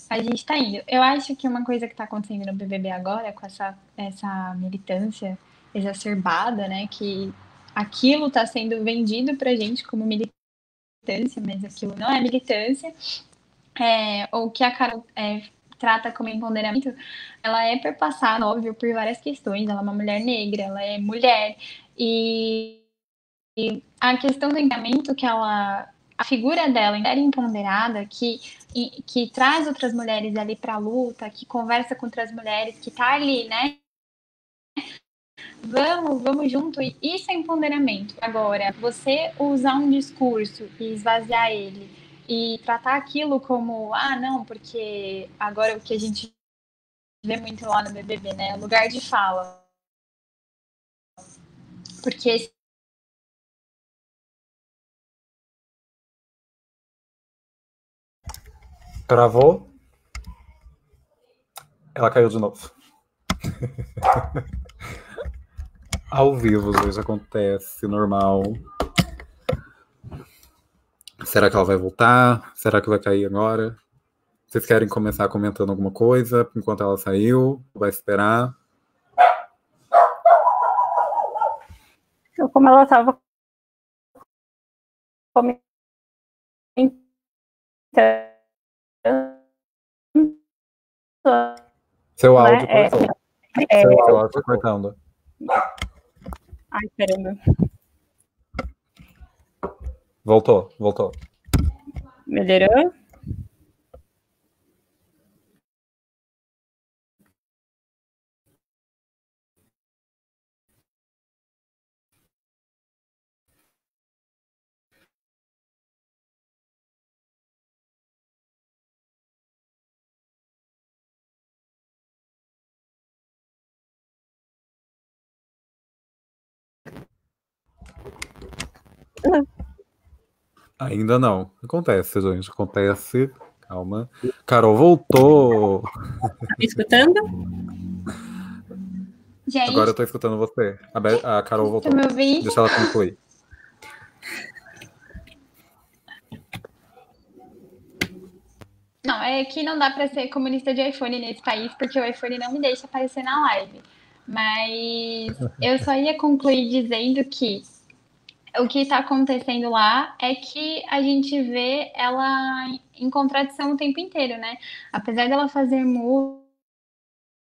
a gente tá indo. Eu acho que uma coisa que tá acontecendo no BBB agora, com essa militância exacerbada, né? Que aquilo tá sendo vendido pra gente como militância, mas aquilo não é militância. Ou que a Carol trata como empoderamento, ela é perpassada, óbvio, por várias questões. Ela é uma mulher negra, ela é mulher. E a questão do empoderamento que a figura dela é empoderada, que traz outras mulheres ali para a luta, que conversa com outras mulheres, que tá ali, né? Vamos junto, e isso é empoderamento. Agora, você usar um discurso e esvaziar ele e tratar aquilo como, não, porque agora o que a gente vê muito lá no BBB, né? Lugar de fala. Porque Travou? Ela caiu de novo. Ao vivo, às vezes acontece, normal. Será que ela vai voltar? Será que vai cair agora? Vocês querem começar comentando alguma coisa enquanto ela saiu? Vai esperar? Então, como ela estava comentando, seu áudio cortou. Seu áudio cortando. Ai, caramba. Voltou. Melhorou? Ainda não. Acontece, gente. Acontece. Calma. Carol voltou. Tá me escutando? gente, Agora eu tô escutando você. A Carol voltou. tá me ouvindo? Deixa ela concluir. Não, é que não dá para ser comunista de iPhone nesse país, porque o iPhone não me deixa aparecer na live. Mas eu só ia concluir dizendo que o que está acontecendo lá é que a gente vê ela em contradição o tempo inteiro, né? Apesar dela fazer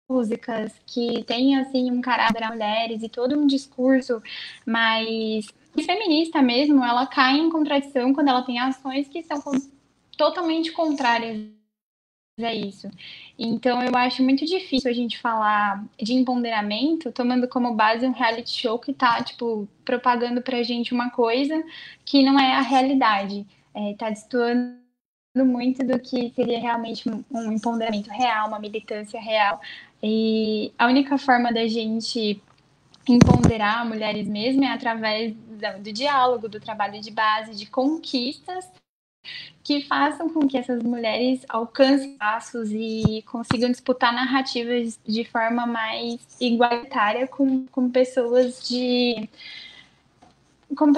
músicas que têm, assim, um caráter a mulheres e todo um discurso mais feminista mesmo, ela cai em contradição quando ela tem ações que são totalmente contrárias a isso. Então, eu acho muito difícil a gente falar de empoderamento tomando como base um reality show que tá, tipo, propagando pra gente uma coisa que não é a realidade. Tá destoando muito do que seria realmente um empoderamento real, uma militância real. E a única forma da gente empoderar mulheres mesmo é através do diálogo, do trabalho de base, de conquistas que façam com que essas mulheres alcancem passos e consigam disputar narrativas de forma mais igualitária com pessoas com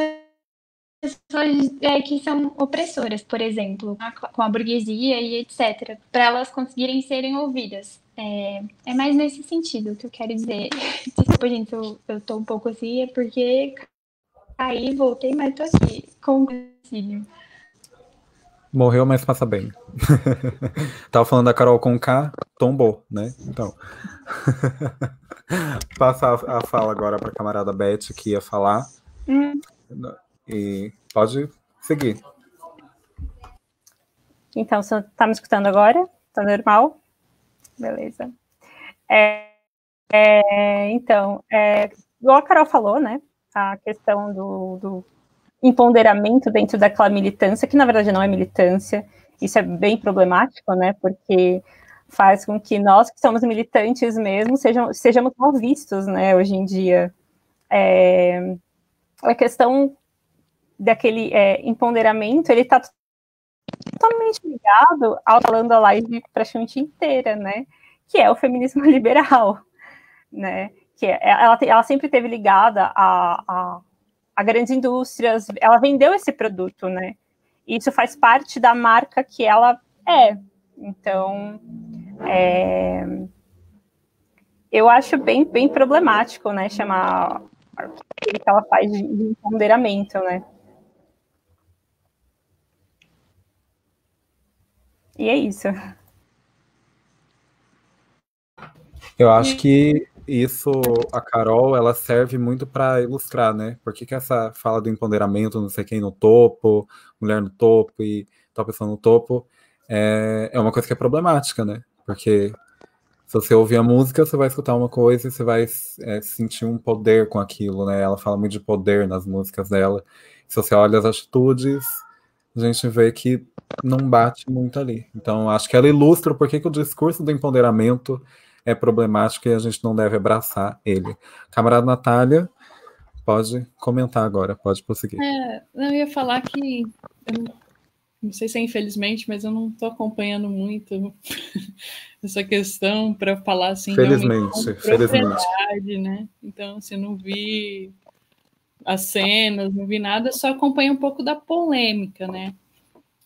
pessoas que são opressoras, por exemplo, com a burguesia e etc., para elas conseguirem serem ouvidas. É mais nesse sentido que eu quero dizer. Desculpa, gente, eu tô um pouco assim, é porque caí, voltei, mas tô aqui com o raciocínio. Morreu, mas passa bem. Tava falando da Carol Conká, tombou, né? Então. Passa a fala agora para a camarada Beth, que ia falar. E pode seguir. Então, você tá me escutando agora? Tá normal? Beleza. Então, igual a Carol falou, né? A questão do empoderamento dentro daquela militância, que na verdade não é militância, isso é bem problemático, né? Porque faz com que nós que somos militantes mesmo sejamos mal vistos, né? Hoje em dia. A questão daquele empoderamento, ele está totalmente ligado ao falando a live praticamente inteira, né? Que é o feminismo liberal, né? Que ela sempre teve ligada a grandes indústrias, ela vendeu esse produto, né? Isso faz parte da marca que ela é. Então, eu acho bem problemático, né? Chamar o que ela faz de empoderamento, né? E é isso. Eu acho que isso, a Carol, ela serve muito para ilustrar, né? Por que essa fala do empoderamento, não sei quem no topo, mulher no topo e tal pessoa no topo, é uma coisa que é problemática, né? Porque se você ouvir a música, você vai escutar uma coisa e você vai sentir um poder com aquilo, né? Ela fala muito de poder nas músicas dela. Se você olha as atitudes, a gente vê que não bate muito ali. Então, acho que ela ilustra por que o discurso do empoderamento é problemático e a gente não deve abraçar ele. Camarada Natália, pode comentar agora, pode prosseguir. Eu ia falar que, não sei se é infelizmente, mas eu não estou acompanhando muito essa questão para falar assim, felizmente, né? Então, assim, eu não vi as cenas, não vi nada, só acompanho um pouco da polêmica, né?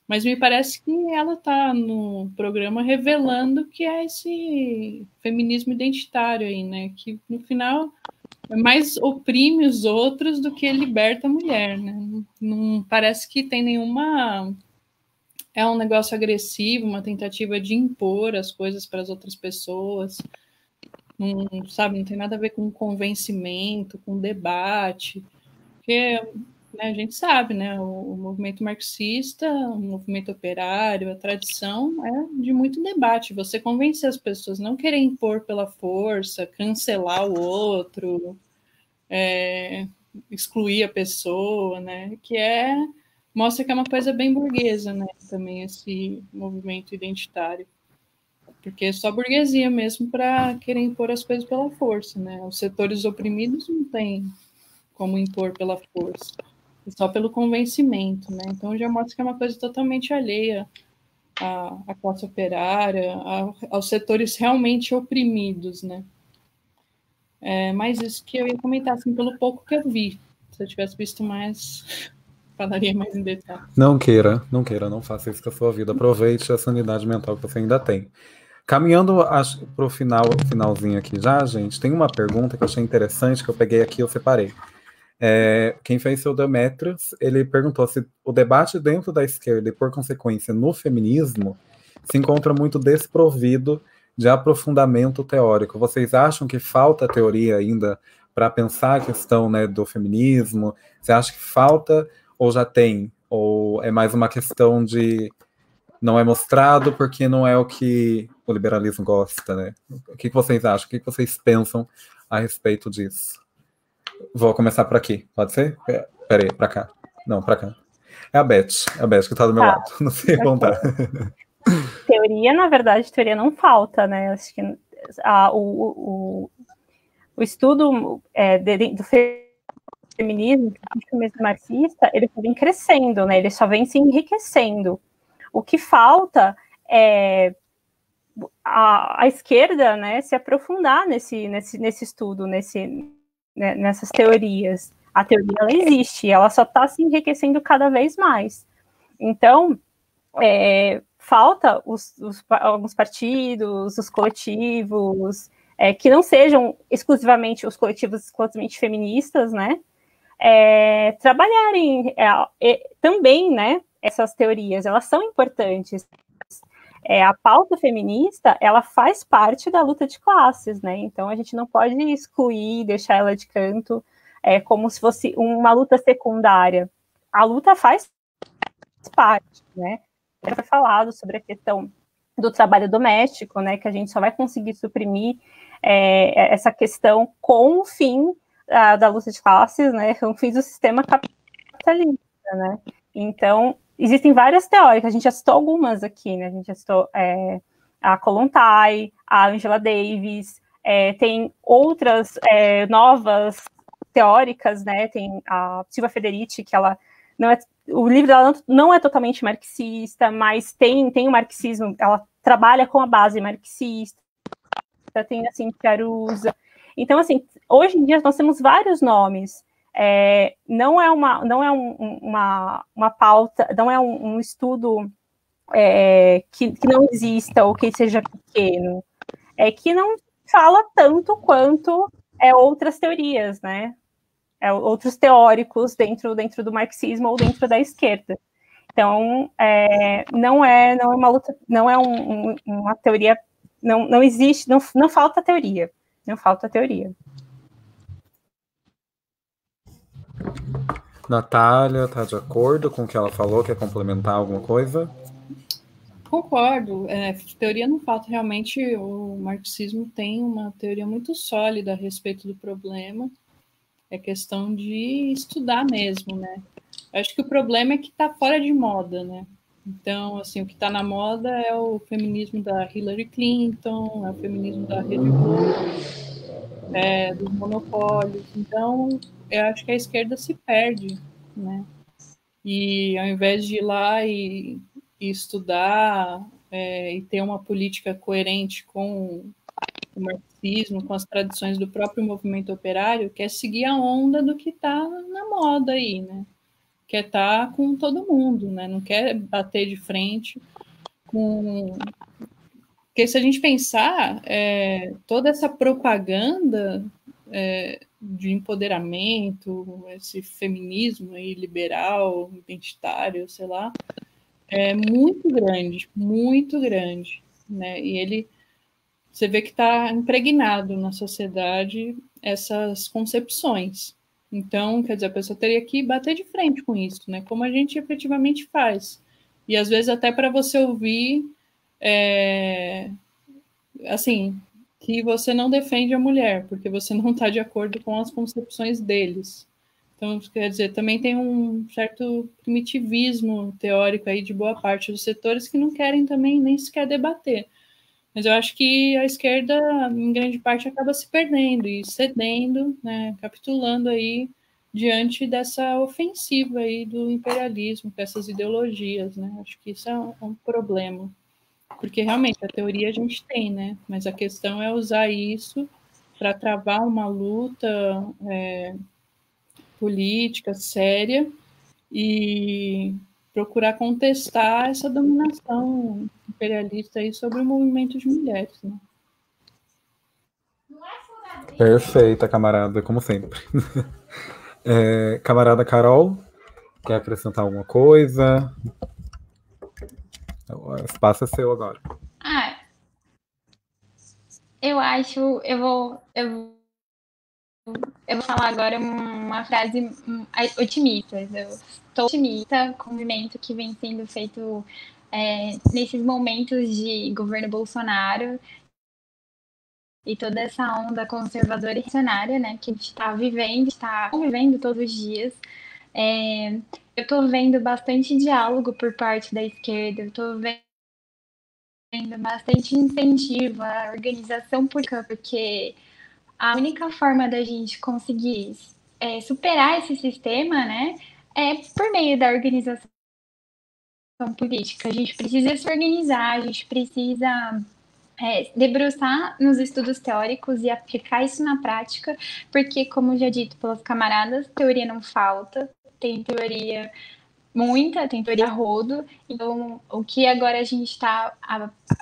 Mas me parece que ela está no programa revelando que é esse feminismo identitário aí, né? Que no final mais oprime os outros do que liberta a mulher, né? Não parece que tem nenhuma... É um negócio agressivo, uma tentativa de impor as coisas para as outras pessoas. Não, sabe, não tem nada a ver com convencimento, com debate. Porque... a gente sabe, né? O movimento marxista, o movimento operário, a tradição é de muito debate. Você convencer as pessoas, não querer impor pela força, cancelar o outro, excluir a pessoa, né? Mostra que é uma coisa bem burguesa, né? Também esse movimento identitário. Porque é só burguesia mesmo para querer impor as coisas pela força, né? Os setores oprimidos não têm como impor pela força. Só pelo convencimento, né? Então já mostra que é uma coisa totalmente alheia à classe operária, aos setores realmente oprimidos, né? Mas isso que eu ia comentar, assim, pelo pouco que eu vi. Se eu tivesse visto mais, falaria mais em detalhe. Não queira, não faça isso com a sua vida. Aproveite a sanidade mental que você ainda tem. Caminhando para o finalzinho aqui já, gente, tem uma pergunta que eu achei interessante, que eu peguei aqui e eu separei. Quem fez seu Demetrius, ele perguntou se o debate dentro da esquerda e, por consequência, no feminismo, se encontra muito desprovido de aprofundamento teórico. Vocês acham que falta teoria ainda para pensar a questão, né, do feminismo? Você acha que falta ou já tem? Ou é mais uma questão de não é mostrado porque não é o que o liberalismo gosta, né? O que vocês acham? O que vocês pensam a respeito disso? Vou começar por aqui, pode ser? Peraí, para cá. Não, para cá. É a Beth que está do meu lado. Não sei contar. Teoria, na verdade, teoria não falta, né? Acho que o estudo do feminismo, do marxista, ele vem crescendo, né? Ele só vem se enriquecendo. O que falta é a esquerda, né, se aprofundar nesse estudo, nessas teorias. A teoria, ela existe, ela só está se enriquecendo cada vez mais. Então, falta alguns partidos, os coletivos, que não sejam exclusivamente os coletivos exclusivamente feministas, né, trabalharem também, né, essas teorias, elas são importantes. A pauta feminista, ela faz parte da luta de classes, né, então a gente não pode excluir, deixar ela de canto, como se fosse uma luta secundária. A luta faz parte, né, já foi falado sobre a questão do trabalho doméstico, né, que a gente só vai conseguir suprimir essa questão com o fim da luta de classes, né, com o fim do sistema capitalista, né. Então, existem várias teóricas, a gente já citou algumas aqui, né, a gente já citou a Kollontai, a Angela Davis, tem outras novas teóricas, né, tem a Silvia Federici, que ela não o livro dela não é totalmente marxista, mas tem o marxismo, ela trabalha com a base marxista, tem a Cíntia Arusa. Então, assim, hoje em dia nós temos vários nomes. Não é uma pauta, não é um estudo que não exista ou que seja pequeno, que não fala tanto quanto outras teorias, né? Outros teóricos dentro do marxismo ou dentro da esquerda. Então, não é uma luta, não é uma teoria, não existe, não falta teoria, não falta teoria. Natália, tá de acordo com o que ela falou? Quer complementar alguma coisa? Concordo. Teoria não falta. Realmente, o marxismo tem uma teoria muito sólida a respeito do problema. É questão de estudar mesmo, né? Acho que o problema é que está fora de moda, né? Então, assim, o que está na moda é o feminismo da Hillary Clinton, é o feminismo da Rede Globo, dos monopólios. Então, eu acho que a esquerda se perde, né? E ao invés de ir lá e estudar e ter uma política coerente com o marxismo, com as tradições do próprio movimento operário, quer seguir a onda do que está na moda aí, né? Quer estar com todo mundo, né? Não quer bater de frente com... Porque se a gente pensar, toda essa propaganda de empoderamento, esse feminismo aí liberal, identitário, sei lá, é muito grande, né? E você vê que está impregnado na sociedade essas concepções. Então, quer dizer, a pessoa teria que bater de frente com isso, né? Como a gente efetivamente faz. E às vezes até para você ouvir, assim, que você não defende a mulher, porque você não está de acordo com as concepções deles. Então, quer dizer, também tem um certo primitivismo teórico aí de boa parte dos setores que não querem também nem sequer debater. Mas eu acho que a esquerda, em grande parte, acaba se perdendo e cedendo, né, capitulando aí diante dessa ofensiva aí do imperialismo, com essas ideologias, né? Acho que isso é um problema. Porque realmente a teoria a gente tem, né? Mas a questão é usar isso para travar uma luta política séria e procurar contestar essa dominação imperialista aí sobre o movimento de mulheres, né? Perfeita, camarada, como sempre. Camarada Carol, quer acrescentar alguma coisa? O espaço é seu agora. Eu acho, eu vou falar agora uma frase otimista. Eu estou otimista com o movimento que vem sendo feito nesses momentos de governo Bolsonaro e toda essa onda conservadora e reacionária, né, que a gente está convivendo todos os dias. Eu estou vendo bastante diálogo por parte da esquerda, eu estou vendo bastante incentivo à organização pública, porque a única forma da gente conseguir superar esse sistema, né, é por meio da organização política. A gente precisa se organizar, a gente precisa debruçar nos estudos teóricos e aplicar isso na prática, porque, como já dito pelas camaradas, teoria não falta, tem teoria tem teoria a rodo, então o que agora a gente está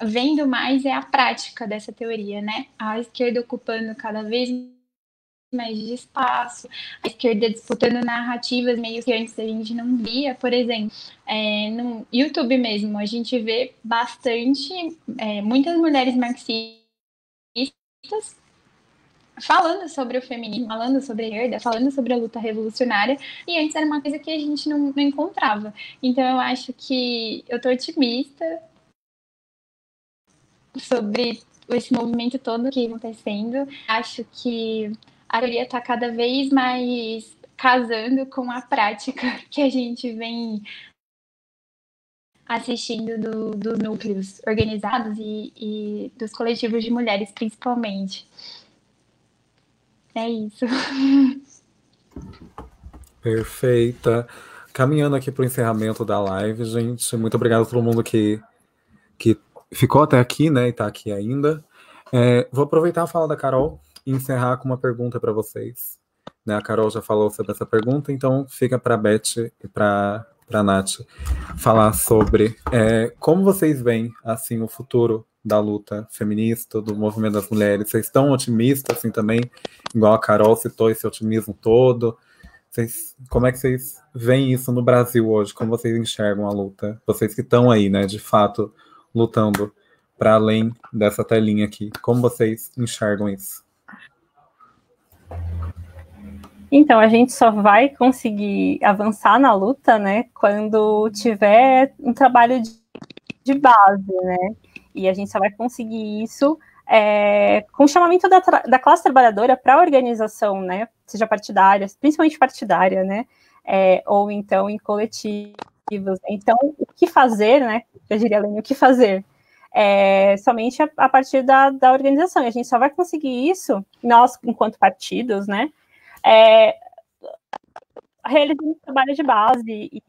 vendo mais é a prática dessa teoria, né? A esquerda ocupando cada vez mais de espaço, a esquerda disputando narrativas meio que antes a gente não via, por exemplo, no YouTube mesmo, a gente vê bastante, muitas mulheres marxistas falando sobre o feminismo, falando sobre a esquerda, falando sobre a luta revolucionária, e antes era uma coisa que a gente não encontrava. Então eu acho que eu tô otimista sobre esse movimento todo que está acontecendo. Acho que a teoria está cada vez mais casando com a prática que a gente vem assistindo dos núcleos organizados e dos coletivos de mulheres, principalmente. É isso. Perfeita. Caminhando aqui para o encerramento da live, gente. Muito obrigado a todo mundo que ficou até aqui, né? E está aqui ainda. Vou aproveitar a fala da Carol e encerrar com uma pergunta para vocês. Né, a Carol já falou sobre essa pergunta, então fica para a Beth e para a Nath falar sobre como vocês veem assim, o futuro da luta feminista, do movimento das mulheres. Vocês estão otimistas assim também, igual a Carol citou esse otimismo todo? Como é que vocês veem isso no Brasil hoje? Como vocês enxergam a luta? Vocês que estão aí, né, de fato, lutando para além dessa telinha aqui. Como vocês enxergam isso? Então, a gente só vai conseguir avançar na luta, né, quando tiver um trabalho de base, né? E a gente só vai conseguir isso com o chamamento da classe trabalhadora para a organização, né? Seja partidária, principalmente partidária, né? Ou então em coletivos. Então, o que fazer, né? Já diria a Lene, o que fazer? Somente a partir da organização. E a gente só vai conseguir isso, nós, enquanto partidos, né? Realizando trabalho de base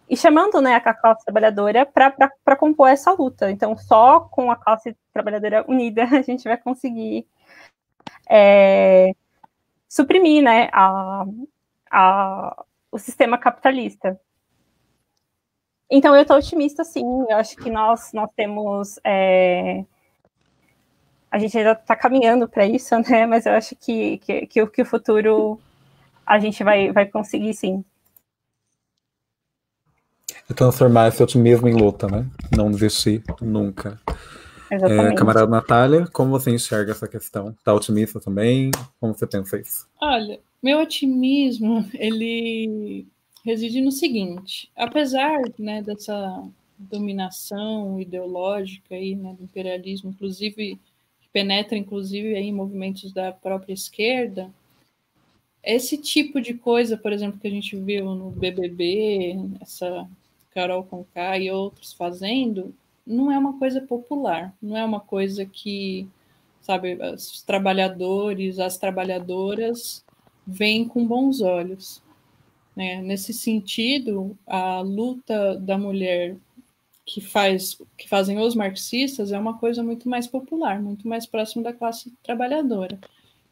e chamando, né, a classe trabalhadora para compor essa luta. Então, só com a classe trabalhadora unida a gente vai conseguir suprimir, né, o sistema capitalista. Então, eu estou otimista, sim. Eu acho que nós temos... a gente ainda está caminhando para isso, né? Mas eu acho que o futuro a gente vai conseguir, sim. Transformar esse otimismo em luta, né? Não desistir nunca. Exatamente. Camarada Natália, como você enxerga essa questão? Tá otimista também? Como você pensa isso? Olha, meu otimismo, ele reside no seguinte: apesar, né, dessa dominação ideológica aí, né, do imperialismo, inclusive que penetra inclusive aí em movimentos da própria esquerda, esse tipo de coisa, por exemplo, que a gente viu no BBB, essa Carol Conká e outros fazendo, não é uma coisa popular, não é uma coisa que, sabe, os trabalhadores, as trabalhadoras veem com bons olhos, né? Nesse sentido, a luta da mulher que fazem os marxistas é uma coisa muito mais popular, muito mais próxima da classe trabalhadora.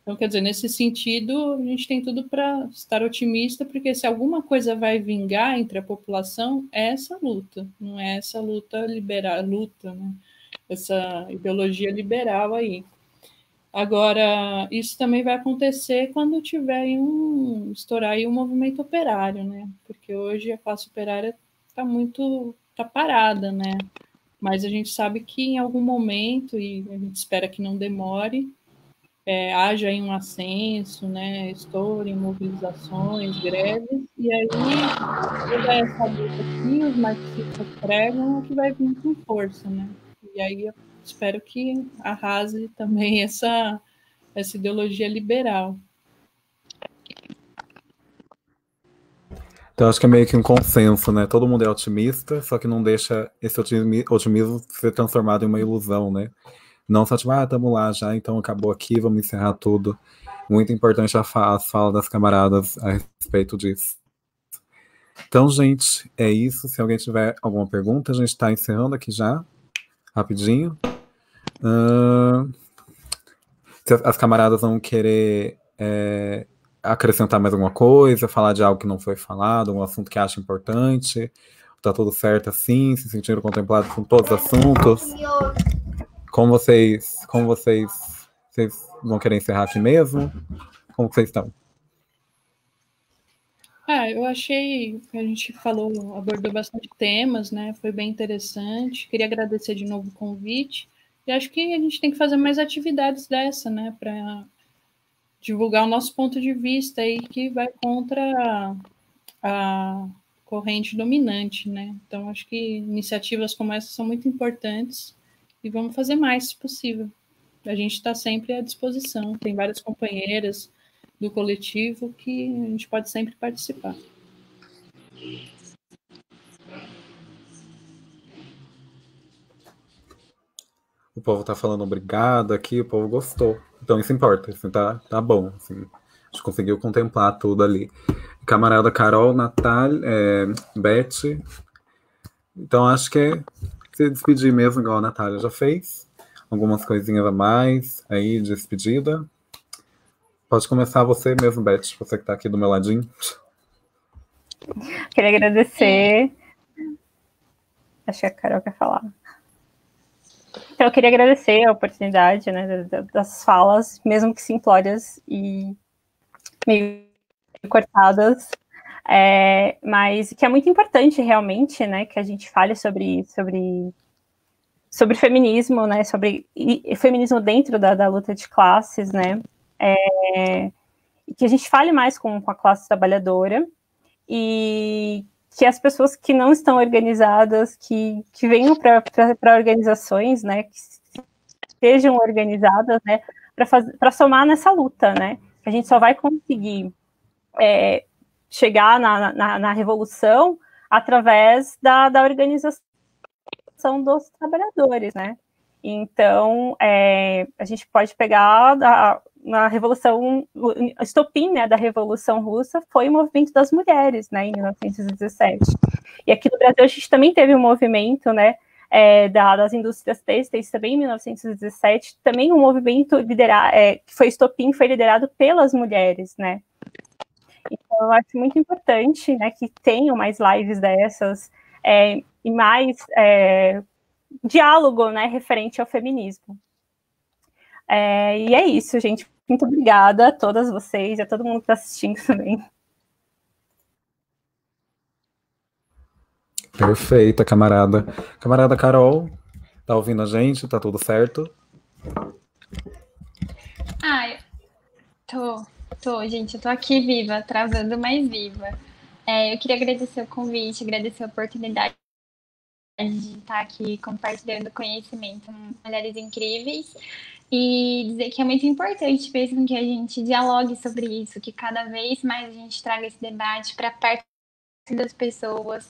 Então, quer dizer, nesse sentido, a gente tem tudo para estar otimista, porque se alguma coisa vai vingar entre a população, é essa luta, não é essa luta liberal, né? Essa ideologia liberal aí. Agora, isso também vai acontecer quando tiver estourar aí um movimento operário, né? Porque hoje a classe operária tá parada, né? Mas a gente sabe que em algum momento, e a gente espera que não demore, haja aí um ascenso, né? Estourem mobilizações, greves, e aí toda essa luta que os marxistas pregam é que vai vir com força, né? E aí eu espero que arrase também essa ideologia liberal. Então, acho que é meio que um consenso, né? Todo mundo é otimista, só que não deixa esse otimismo ser transformado em uma ilusão, né? Não só tipo, estamos lá já, então acabou aqui, vamos encerrar tudo. Muito importante a fala das camaradas a respeito disso. Então, gente, é isso. Se alguém tiver alguma pergunta, a gente está encerrando aqui já, rapidinho. Se as camaradas vão querer acrescentar mais alguma coisa, falar de algo que não foi falado, um assunto que acha importante, tá tudo certo assim, se sentiram contemplados com todos os assuntos. Como vocês vão querer encerrar aqui mesmo? Como vocês estão? Eu achei que a gente abordou bastante temas, né? Foi bem interessante. Queria agradecer de novo o convite. E acho que a gente tem que fazer mais atividades dessa, né? Para divulgar o nosso ponto de vista aí, que vai contra a corrente dominante, né? Então, acho que iniciativas como essa são muito importantes e vamos fazer mais, se possível. A gente está sempre à disposição. Tem várias companheiras do coletivo que a gente pode sempre participar. O povo tá falando obrigado aqui, o povo gostou. Então isso importa, assim, tá bom. Assim, a gente conseguiu contemplar tudo ali. Camarada Carol, Natália, Beth. Então acho que é se despedir mesmo, igual a Natália já fez. Algumas coisinhas a mais aí de despedida. Pode começar você mesmo, Beth, você que tá aqui do meu ladinho. Queria agradecer. Acho que a Carol quer falar. Então, eu queria agradecer a oportunidade, né, das falas, mesmo que simplórias e meio cortadas, mas que é muito importante realmente, né, que a gente fale sobre feminismo, né, sobre feminismo dentro da luta de classes, né, que a gente fale mais com a classe trabalhadora e que as pessoas que não estão organizadas, que venham para organizações, né, que sejam organizadas, né, para somar nessa luta, né, a gente só vai conseguir chegar na revolução através da organização dos trabalhadores, né. Então, a gente pode pegar na Revolução, o estopim, né, da Revolução Russa foi o movimento das mulheres, né, em 1917. E aqui no Brasil a gente também teve um movimento, né, das indústrias têxteis também em 1917, também um movimento que foi estopim, foi liderado pelas mulheres, né. Então, eu acho muito importante, né, que tenham mais lives dessas e mais diálogo, né, referente ao feminismo. E é isso, gente. Muito obrigada a todas vocês e a todo mundo que está assistindo também. Perfeita, camarada. Camarada Carol, tá ouvindo a gente? Tá tudo certo? Tô, gente. Eu tô aqui viva, travando, mas viva. Eu queria agradecer o convite, agradecer a oportunidade de estar aqui compartilhando conhecimento com mulheres incríveis e dizer que é muito importante mesmo que a gente dialogue sobre isso, que cada vez mais a gente traga esse debate para perto das pessoas,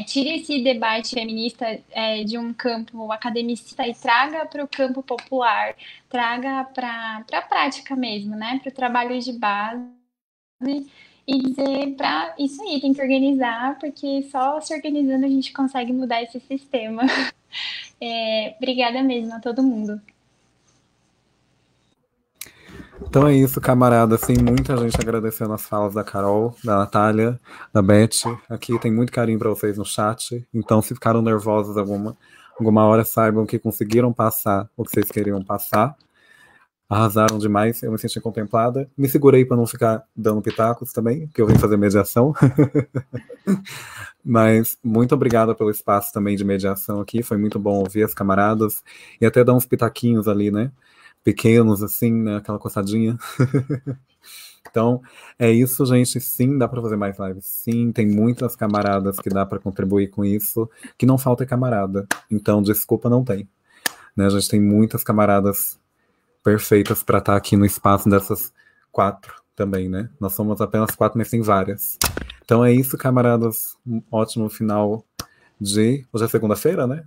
tire esse debate feminista de um campo academicista e traga para o campo popular, traga para a prática mesmo, né, para o trabalho de base. E dizer para isso aí, tem que organizar, porque só se organizando a gente consegue mudar esse sistema. Obrigada mesmo a todo mundo. Então é isso, camarada. Assim, muita gente agradecendo as falas da Carol, da Natália, da Beth. Aqui tem muito carinho para vocês no chat. Então, se ficaram nervosos alguma hora, saibam que conseguiram passar o que vocês queriam passar. arrasaram demais, eu me senti contemplada. Me segurei para não ficar dando pitacos também, porque eu vim fazer mediação. Mas muito obrigada pelo espaço também de mediação aqui, foi muito bom ouvir as camaradas e até dar uns pitaquinhos ali, né? Pequenos, assim, né? Aquela coçadinha. Então, é isso, gente. Sim, dá para fazer mais lives. Sim, tem muitas camaradas que dá para contribuir com isso. Que não falta camarada. Então, desculpa, não tem. Né? A gente tem muitas camaradas perfeitas para estar aqui no espaço dessas 4 também, né? Nós somos apenas 4, mas tem várias. Então é isso, camaradas. Um ótimo final de... Hoje é segunda-feira, né?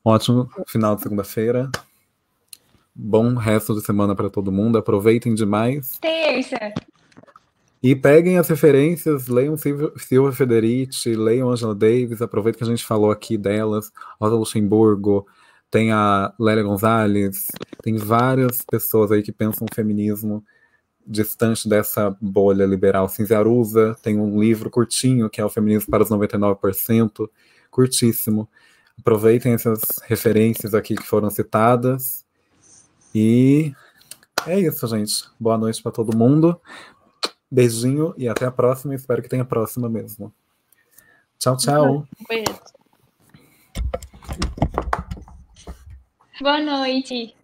Ótimo final de segunda-feira. Bom resto de semana para todo mundo. Aproveitem demais. Terça. E peguem as referências, leiam Silvia Federici, leiam Angela Davis, aproveitem que a gente falou aqui delas, Rosa Luxemburgo, tem a Lélia Gonzalez, tem várias pessoas aí que pensam o feminismo distante dessa bolha liberal. Cinzia Arusa tem um livro curtinho, que é o Feminismo para os 99%, curtíssimo. Aproveitem essas referências aqui que foram citadas. E é isso, gente. Boa noite para todo mundo. Beijinho e até a próxima. Espero que tenha a próxima mesmo. Tchau, tchau. Beijo. Boa noite.